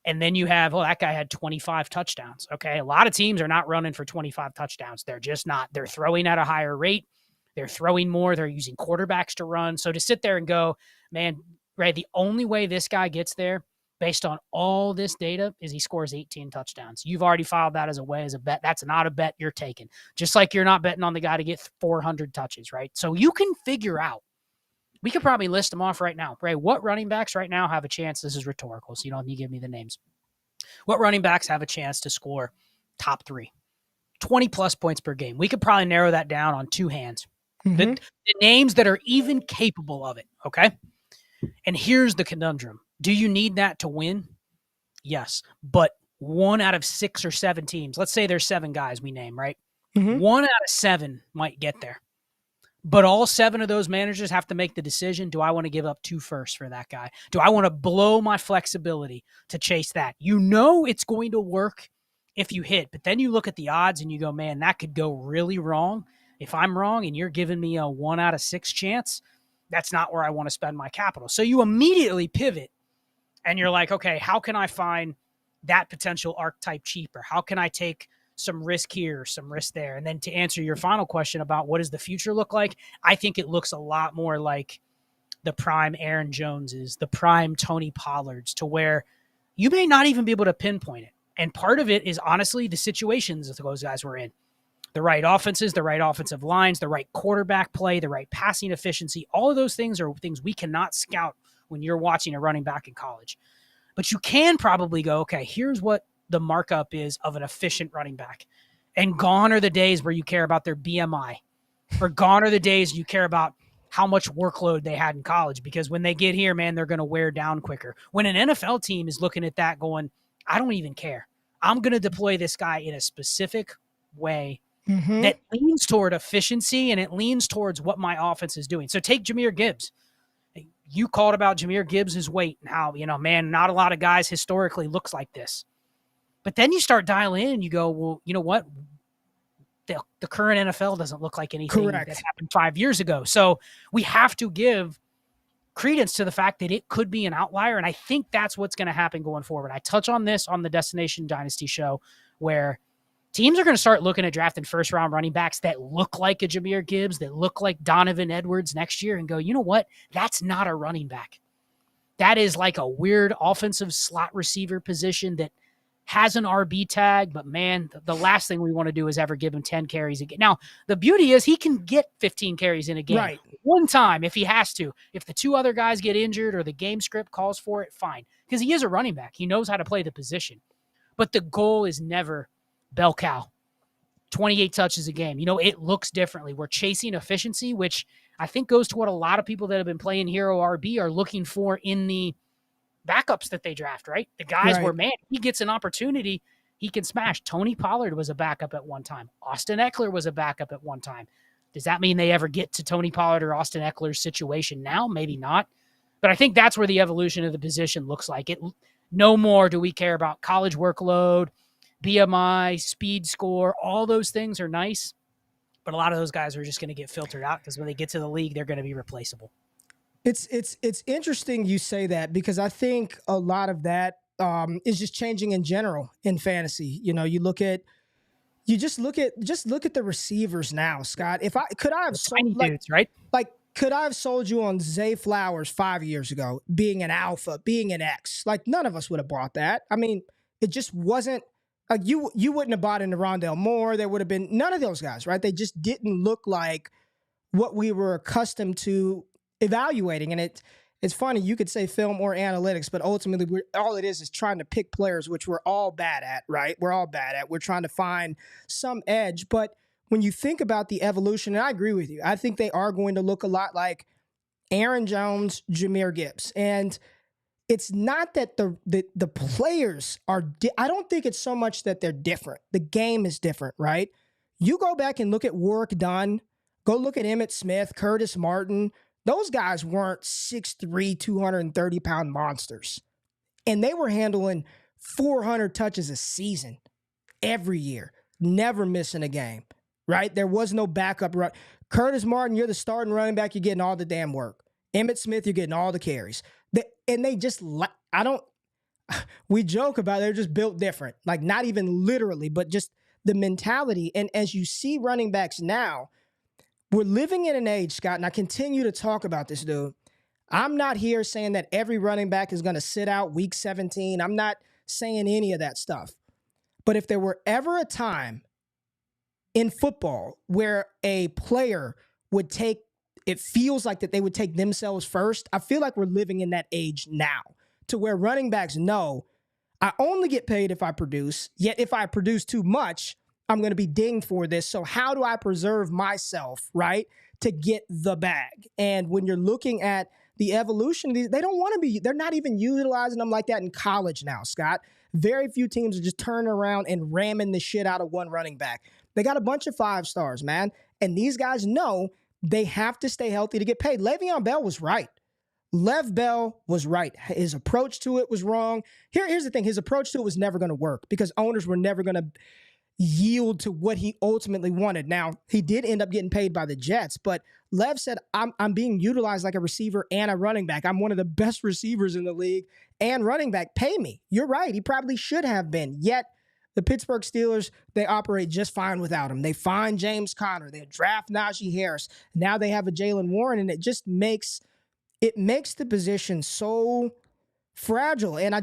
And then you have, that guy had 25 touchdowns. Okay, a lot of teams are not running for 25 touchdowns. They're just not. They're throwing at a higher rate. They're throwing more. They're using quarterbacks to run. So to sit there and go, man, right, the only way this guy gets there based on all this data is he scores 18 touchdowns. You've already filed that as a bet. That's not a bet you're taking. Just like you're not betting on the guy to get 400 touches, right? So you can figure out, we could probably list them off right now, right? What running backs right now have a chance? This is rhetorical, so you don't need to give me the names. What running backs have a chance to score top 3, 20 plus points per game? We could probably narrow that down on 2 hands. Mm-hmm. The names that are even capable of it, okay? And here's the conundrum. Do you need that to win? Yes. But 1 out of 6 or 7 teams, let's say there's 7 guys we name, right? Mhm. 1 out of 7 might get there. But all 7 of those managers have to make the decision, do I want to give up 2 firsts for that guy? Do I want to blow my flexibility to chase that? You know it's going to work if you hit, but then you look at the odds and you go, man, that could go really wrong. If I'm wrong and you're giving me a 1 out of 6 chance, that's not where I want to spend my capital. So you immediately pivot and you're like, okay, how can I find that potential archetype cheaper? How can I take some risk here, some risk there? And then to answer your final question about what does the future look like, I think it looks a lot more like the prime Aaron Joneses, the prime Tony Pollards, to where you may not even be able to pinpoint it. And part of it is honestly the situations that those guys were in. The right offenses, the right offensive lines, the right quarterback play, the right passing efficiency. All of those things are things we cannot scout when you're watching a running back in college. But you can probably go, okay, here's what the markup is of an efficient running back. And gone are the days where you care about their BMI, or gone are the days you care about how much workload they had in college, because when they get here, man, they're going to wear down quicker. When an NFL team is looking at that going, I don't even care. I'm going to deploy this guy in a specific way that leans toward efficiency, and it leans towards what my offense is doing. So take Jahmyr Gibbs. You called about Jahmyr Gibbs' weight and how, man, not a lot of guys historically looks like this. But then you start dialing in and you go, well, you know what? The current NFL doesn't look like anything that happened 5 years ago. So we have to give credence to the fact that it could be an outlier. And I think that's what's going to happen going forward. I touch on this on the Destination Dynasty show, where teams are going to start looking at drafting first-round running backs that look like a Jahmyr Gibbs, that look like Donovan Edwards next year, and go, you know what? That's not a running back. That is like a weird offensive slot receiver position that has an RB tag, but man, the last thing we want to do is ever give him 10 carries a game. Now, the beauty is he can get 15 carries in a game one time if he has to. If the 2 other guys get injured or the game script calls for it, fine. Because he is a running back. He knows how to play the position. But the goal is never bell cow, 28 touches a game. It looks differently. We're chasing efficiency, which I think goes to what a lot of people that have been playing Hero RB are looking for in the backups that they draft, right? The guys where, man, he gets an opportunity, he can smash. Tony Pollard was a backup at one time. Austin Eckler was a backup at one time. Does that mean they ever get to Tony Pollard or Austin Eckler's situation now? Maybe not. But I think that's where the evolution of the position looks like. No more do we care about college workload, BMI, speed score. All those things are nice, but a lot of those guys are just going to get filtered out because when they get to the league, they're going to be replaceable. It's interesting you say that, because I think a lot of that is just changing in general in fantasy. You look at the receivers now, Scott. Could I have sold, dudes, right? Could I have sold you on Zay Flowers 5 years ago, being an alpha, being an X? None of us would have bought that. I mean, it just wasn't you wouldn't have bought into Rondale Moore. There would have been none of those guys, right? They just didn't look like what we were accustomed to evaluating. And it's funny, you could say film or analytics, but ultimately all it is trying to pick players, which we're all bad at, right? We're all bad at. We're trying to find some edge. But when you think about the evolution, and I agree with you, I think they are going to look a lot like Aaron Jones, Jahmyr Gibbs. And it's not that the players are I don't think it's so much that they're different. The game is different, right? You go back and look at Warwick Dunn, go look at Emmitt Smith, Curtis Martin. Those guys weren't 6'3", 230-pound monsters. And they were handling 400 touches a season every year, never missing a game, right? There was no backup run. Curtis Martin, you're the starting running back, you're getting all the damn work. Emmitt Smith, you're getting all the carries. We joke about it, they're just built different. Not even literally, but just the mentality. And as you see running backs now, we're living in an age, Scott, and I continue to talk about this, dude. I'm not here saying that every running back is going to sit out week 17. I'm not saying any of that stuff. But if there were ever a time in football where a player would take, it feels like that they would take themselves first, I feel like we're living in that age now, to where running backs know, I only get paid if I produce, yet if I produce too much, I'm going to be dinged for this. So how do I preserve myself, right, to get the bag? And when you're looking at the evolution, they don't want to be, they're not even utilizing them like that in college now, Scott. Very few teams are just turning around and ramming the shit out of one running back. They got a bunch of 5 stars, man. And these guys know they have to stay healthy to get paid. Le'Veon Bell was right. Lev Bell was right. His approach to it was wrong. Here's the thing. His approach to it was never going to work because owners were never going to yield to what he ultimately wanted. Now, he did end up getting paid by the Jets, but Lev said, I'm being utilized like a receiver and a running back. I'm one of the best receivers in the league and running back. Pay me. You're right. He probably should have been. Yet, the Pittsburgh Steelers, they operate just fine without him. They find James Conner. They draft Najee Harris. Now they have a Jalen Warren, and it just makes the position so fragile. And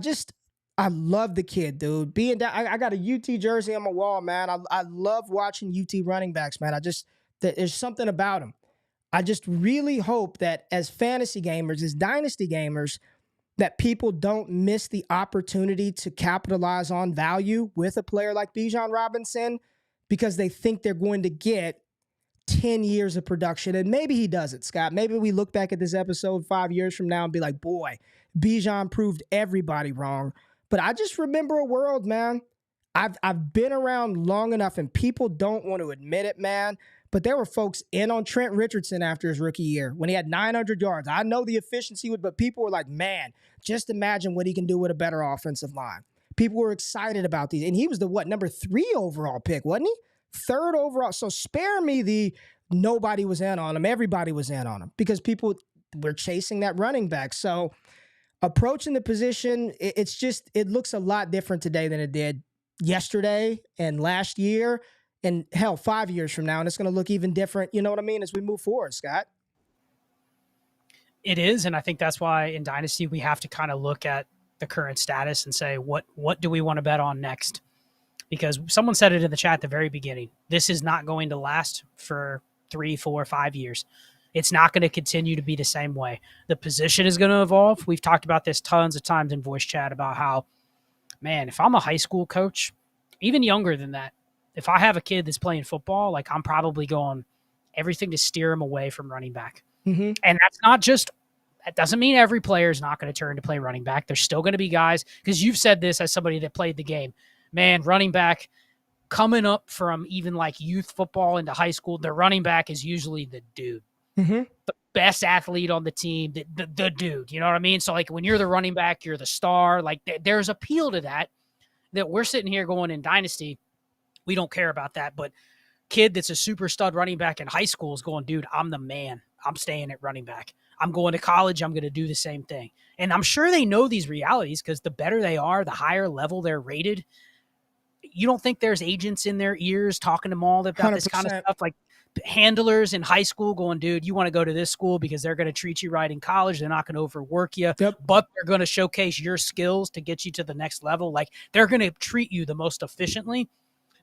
I love the kid, dude. Being down, I got a UT jersey on my wall, man. I love watching UT running backs, man. There's something about them. I just really hope that as fantasy gamers, as dynasty gamers, that people don't miss the opportunity to capitalize on value with a player like Bijan Robinson because they think they're going to get 10 years of production. And maybe he does it, Scott. Maybe we look back at this episode 5 years from now and be like, boy, Bijan proved everybody wrong. But I just remember a world, man. I've been around long enough and people don't want to admit it, man. But there were folks in on Trent Richardson after his rookie year when he had 900 yards. I know the efficiency but people were like, man, just imagine what he can do with a better offensive line. People were excited about these. And he was the, number 3 overall pick, wasn't he? 3rd overall. So spare me the nobody was in on him. Everybody was in on him because people were chasing that running back. So approaching the position, it looks a lot different today than it did yesterday and last year. And hell, 5 years from now, and it's going to look even different, you know what I mean, as we move forward, Scott. It is, and I think that's why in Dynasty we have to kind of look at the current status and say, what do we want to bet on next? Because someone said it in the chat at the very beginning. This is not going to last for 3, 4, 5 years. It's not going to continue to be the same way. The position is going to evolve. We've talked about this tons of times in voice chat about how, man, if I'm a high school coach, even younger than that, if I have a kid that's playing football, like I'm probably going everything to steer him away from running back. Mm-hmm. And that's not just, that doesn't mean every player is not going to turn to play running back. There's still going to be guys, because you've said this as somebody that played the game, man, running back coming up from even like youth football into high school, the running back is usually the dude, the best athlete on the team, the dude, you know what I mean? So like when you're the running back, you're the star, like there's appeal to that we're sitting here going in Dynasty. We don't care about that, but kid that's a super stud running back in high school is going, dude, I'm the man. I'm staying at running back. I'm going to college. I'm going to do the same thing. And I'm sure they know these realities because the better they are, the higher level they're rated. You don't think there's agents in their ears talking to them all about 100%. This kind of stuff? Like handlers in high school going, dude, you want to go to this school because they're going to treat you right in college. They're not going to overwork you, but they're going to showcase your skills to get you to the next level. Like they're going to treat you the most efficiently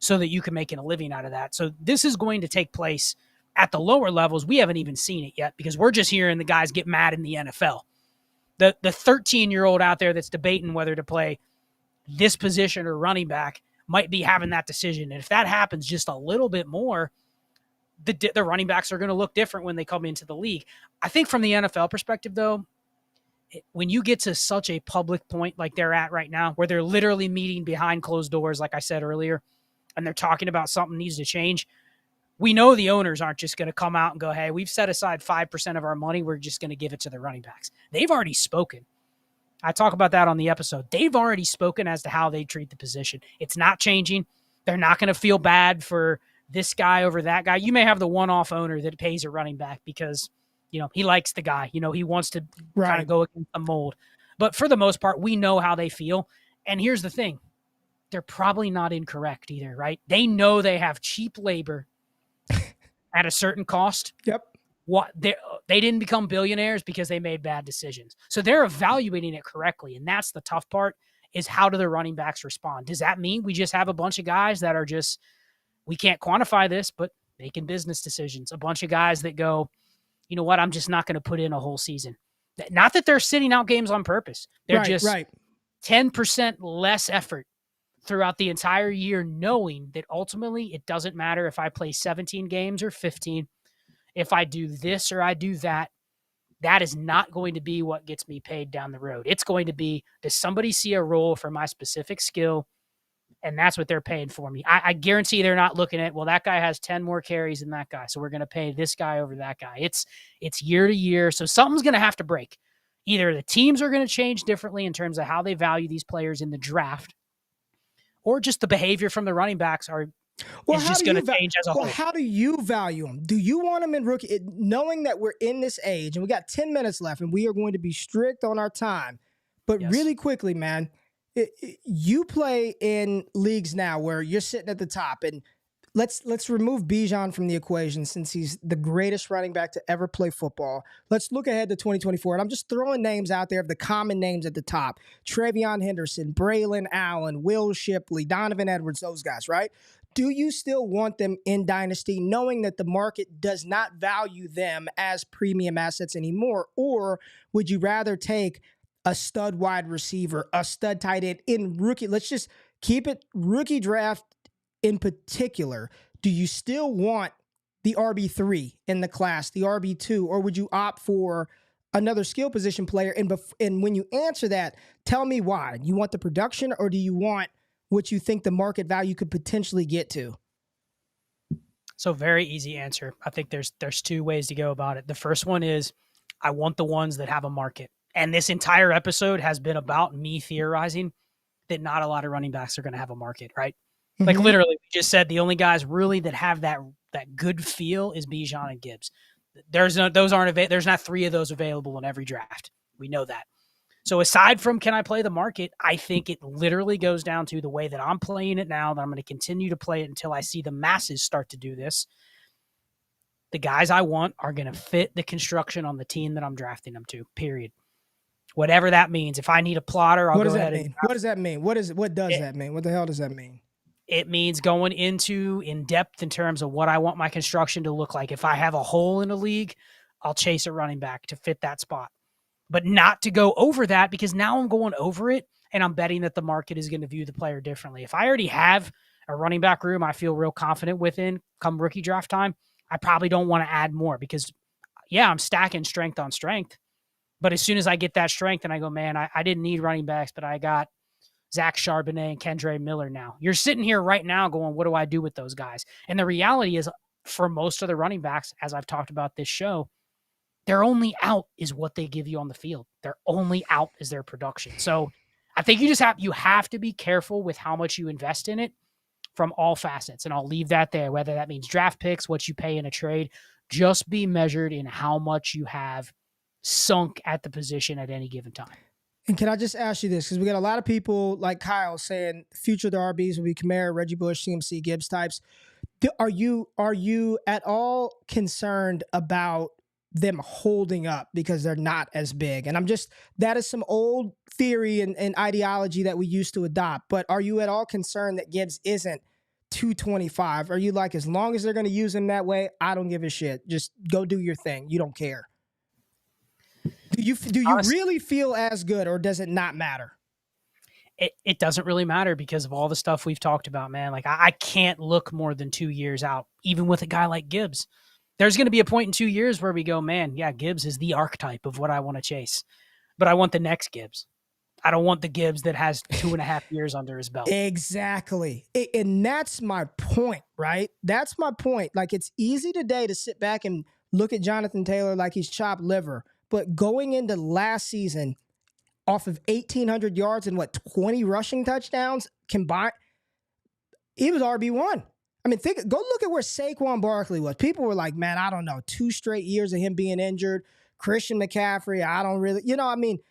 so that you can make a living out of that. So this is going to take place at the lower levels. We haven't even seen it yet because we're just hearing the guys get mad in the NFL. The 13-year-old out there that's debating whether to play this position or running back might be having that decision. And if that happens just a little bit more, the running backs are going to look different when they come into the league. I think from the NFL perspective, though, when you get to such a public point like they're at right now, where they're literally meeting behind closed doors, like I said earlier, and they're talking about something needs to change, we know the owners aren't just going to come out and go, hey, we've set aside 5% of our money. We're just going to give it to the running backs. They've already spoken. I talk about that on the episode. They've already spoken as to how they treat the position. It's not changing. They're not going to feel bad for this guy over that guy. You may have the one-off owner that pays a running back because, he likes the guy. He wants to kind of go against the mold. But for the most part, we know how they feel. And here's the thing. They're probably not incorrect either, right? They know they have cheap labor at a certain cost. Yep. They didn't become billionaires because they made bad decisions. So they're evaluating it correctly. And that's the tough part, is how do the running backs respond? Does that mean we just have a bunch of guys that are just, we can't quantify this, but making business decisions? A bunch of guys that go, you know what, I'm just not going to put in a whole season. Not that they're sitting out games on purpose. They're just 10% less effort throughout the entire year, knowing that ultimately it doesn't matter if I play 17 games or 15, if I do this or I do that, that is not going to be what gets me paid down the road. It's going to be, does somebody see a role for my specific skill? And that's what they're paying for me. I guarantee they're not looking at, well, that guy has 10 more carries than that guy, so we're going to pay this guy over that guy. It's year to year, so something's going to have to break. Either the teams are going to change differently in terms of how they value these players in the draft, or just the behavior from the running backs is just going to change as a whole. How do you value them? Do you want them in rookie? Knowing that we're in this age and we got 10 minutes left and we are going to be strict on our time, but really quickly, man, you play in leagues now where you're sitting at the top, and let's remove Bijan from the equation since he's the greatest running back to ever play football. Let's look ahead to 2024, and I'm just throwing names out there of the common names at the top: Travion Henderson, Braylon Allen, Will Shipley, Donovan Edwards, those guys, right? Do you still want them in Dynasty, knowing that the market does not value them as premium assets anymore? Or would you rather take a stud wide receiver, a stud tight end in rookie? Let's just keep it rookie draft in particular. Do you still want the RB3 in the class, the RB2, or would you opt for another skill position player? And when you answer that, tell me why. You want the production, or do you want what you think the market value could potentially get to? So very easy answer. I think there's two ways to go about it. The first one is I want the ones that have a market. And this entire episode has been about me theorizing that not a lot of running backs are going to have a market, right? Mm-hmm. Like literally, we just said the only guys really that have that good feel is Bijan and Gibbs. There's not 3 of those available in every draft. We know that. So aside from can I play the market, I think it literally goes down to the way that I'm playing it now, that I'm going to continue to play it until I see the masses start to do this. The guys I want are going to fit the construction on the team that I'm drafting them to, period. Whatever that means. If I need a plotter, I'll go ahead and... What does that mean? What does that mean? What the hell does that mean? It means going into in depth in terms of what I want my construction to look like. If I have a hole in a league, I'll chase a running back to fit that spot. But not to go over that, because now I'm going over it and I'm betting that the market is going to view the player differently. If I already have a running back room I feel real confident within come rookie draft time, I probably don't want to add more because, I'm stacking strength on strength. But as soon as I get that strength and I go, man, I didn't need running backs, but I got Zach Charbonnet and Kendre Miller now. You're sitting here right now going, what do I do with those guys? And the reality is, for most of the running backs, as I've talked about this show, their only out is what they give you on the field. Their only out is their production. So I think you have to be careful with how much you invest in it from all facets. And I'll leave that there, whether that means draft picks, what you pay in a trade. Just be measured in how much you have sunk at the position at any given time. And can I just ask you this? Because we got a lot of people like Kyle saying future of the RBs will be Kamara, Reggie Bush, CMC, Gibbs types. Are you at all concerned about them holding up because they're not as big? And that is some old theory and ideology that we used to adopt. But are you at all concerned that Gibbs isn't 225? Are you like, as long as they're going to use him that way, I don't give a shit. Just go do your thing. You don't care. Do you honestly really feel as good, or does it not matter? It doesn't really matter because of all the stuff we've talked about, man. Like I can't look more than 2 years out, even with a guy like Gibbs. There's going to be a point in 2 years where we go, man, yeah, Gibbs is the archetype of what I want to chase. But I want the next Gibbs. I don't want the Gibbs that has 2.5 years under his belt. Exactly. And that's my point, right? That's my point. Like, it's easy today to sit back and look at Jonathan Taylor like he's chopped liver. But going into last season, off of 1,800 yards and 20 rushing touchdowns combined, he was RB1. I mean, go look at where Saquon Barkley was. People were like, man, I don't know, 2 straight years of him being injured. Christian McCaffrey, I don't really,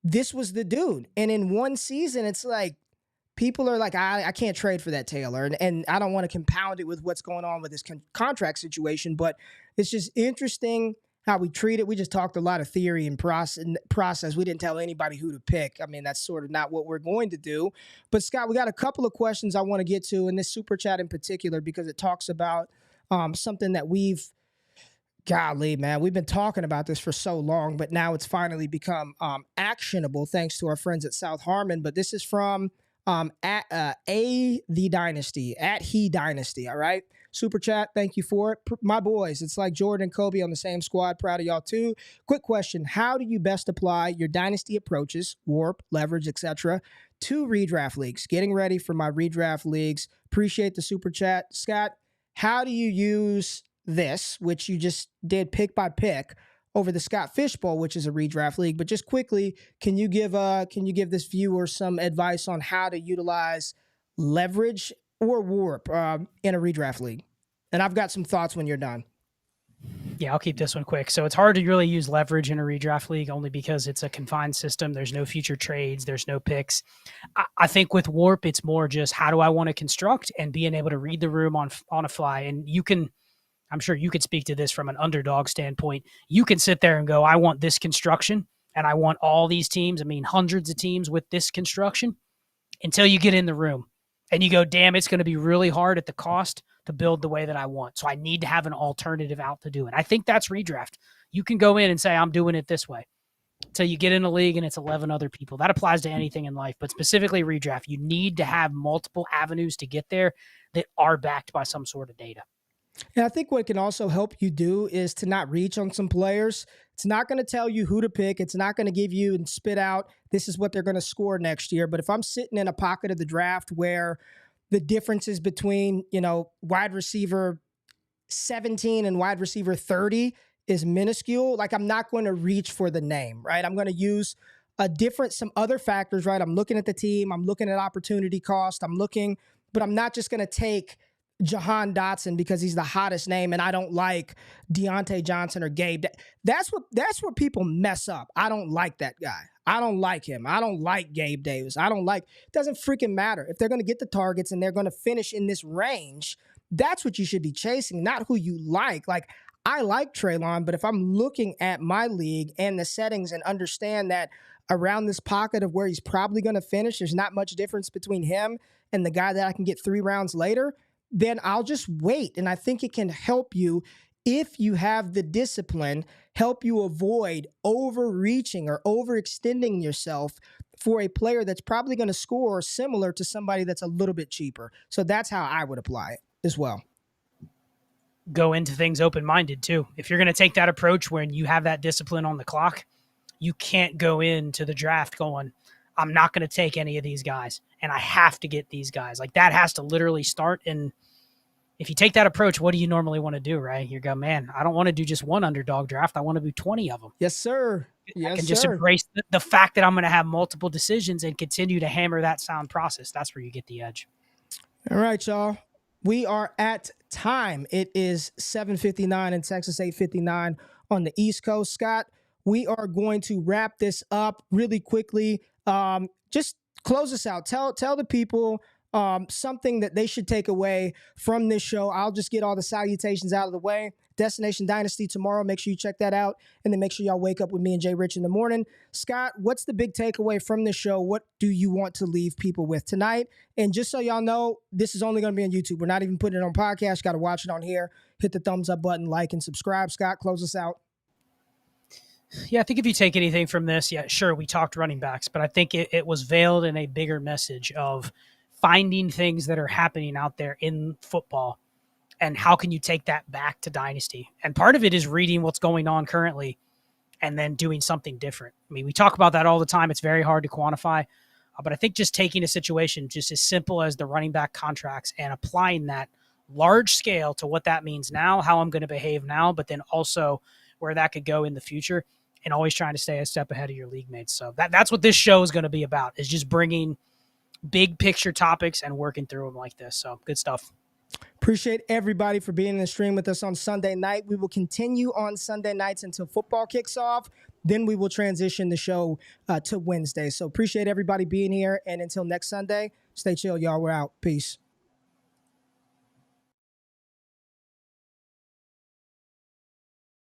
this was the dude. And in one season, it's like, people are like, I can't trade for that Taylor. And I don't want to compound it with what's going on with this contract situation, but it's just interesting how we treat it. We just talked a lot of theory and process. We didn't tell anybody who to pick. I mean, that's sort of not what we're going to do. But Scott, we got a couple of questions I want to get to in this super chat in particular, because it talks about something that golly, man, we've been talking about this for so long, but now it's finally become actionable thanks to our friends at South Harmon. But this is from at the Dynasty, at He Dynasty. All right. Super chat. Thank you for it. My boys, it's like Jordan and Kobe on the same squad. Proud of y'all too. Quick question. How do you best apply your Dynasty approaches, warp, leverage, etc., to redraft leagues? Getting ready for my redraft leagues. Appreciate the super chat. Scott, how do you use this, which you just did pick by pick, over the Scott Fishbowl, which is a redraft league? But just quickly, can you give this viewer some advice on how to utilize leverage or warp in a redraft league? And I've got some thoughts when you're done. Yeah, I'll keep this one quick. So it's hard to really use leverage in a redraft league only because it's a confined system. There's no future trades. There's no picks. I think with warp, it's more just how do I want to construct and being able to read the room on a fly. And you can, I'm sure you could speak to this from an underdog standpoint. You can sit there and go, I want this construction and I want all these teams. I mean, hundreds of teams with this construction until you get in the room and you go, damn, it's going to be really hard at the cost to build the way that I want. So I need to have an alternative out to do it. I think that's redraft. You can go in and say, I'm doing it this way until you get in a league and it's 11 other people. That applies to anything in life, but specifically redraft. You need to have multiple avenues to get there that are backed by some sort of data. And I think what can also help you do is to not reach on some players. It's not going to tell you who to pick. It's not going to give you and spit out, this is what they're going to score next year. But if I'm sitting in a pocket of the draft where the differences between, wide receiver 17 and wide receiver 30 is minuscule, like I'm not going to reach for the name, right? I'm going to use some other factors, right? I'm looking at the team. I'm looking at opportunity cost. But I'm not just going to take Jahan Dotson because he's the hottest name and I don't like Deontay Johnson or Gabe. That's where people mess up. I don't like that guy. I don't like him. I don't like Gabe Davis. It doesn't freaking matter. If they're going to get the targets and they're going to finish in this range, that's what you should be chasing, not who you like. Like, I like Treylon, but if I'm looking at my league and the settings and understand that around this pocket of where he's probably going to finish, there's not much difference between him and the guy that I can get 3 rounds later, then I'll just wait. And I think it can help you, if you have the discipline, help you avoid overreaching or overextending yourself for a player that's probably going to score similar to somebody that's a little bit cheaper. So that's how I would apply it as well. Go into things open-minded too. If you're going to take that approach when you have that discipline on the clock, you can't go into the draft going, I'm not going to take any of these guys and I have to get these guys. Like, that has to literally start. And if you take that approach, what do you normally want to do, right? You go, man, I don't want to do just one underdog draft. I want to do 20 of them. Yes, sir. Yes, I can just embrace the fact that I'm going to have multiple decisions and continue to hammer that sound process. That's where you get the edge. All right, y'all. We are at time. It is 7:59 in Texas, 8:59 on the East Coast. Scott, we are going to wrap this up really quickly. Just close us out. Tell the people something that they should take away from this show. I'll just get all the salutations out of the way. Destination Dynasty tomorrow. Make sure you check that out. And then make sure y'all wake up with me and JRich in the morning. Scott, what's the big takeaway from this show? What do you want to leave people with tonight? And just so y'all know, this is only going to be on YouTube. We're not even putting it on podcast. Got to watch it on here. Hit the thumbs up button, like, and subscribe. Scott, close us out. Yeah, I think if you take anything from this, yeah, sure, we talked running backs, but I think it was veiled in a bigger message of finding things that are happening out there in football and how can you take that back to Dynasty. And part of it is reading what's going on currently and then doing something different. I mean, we talk about that all the time. It's very hard to quantify, but I think just taking a situation just as simple as the running back contracts and applying that large scale to what that means now, how I'm going to behave now, but then also where that could go in the future, and always trying to stay a step ahead of your league mates. So that's what this show is going to be about, is just bringing big picture topics and working through them like this. So good stuff. Appreciate everybody for being in the stream with us on Sunday night. We will continue on Sunday nights until football kicks off. Then we will transition the show to Wednesday. So appreciate everybody being here. And until next Sunday, stay chill, y'all. We're out. Peace.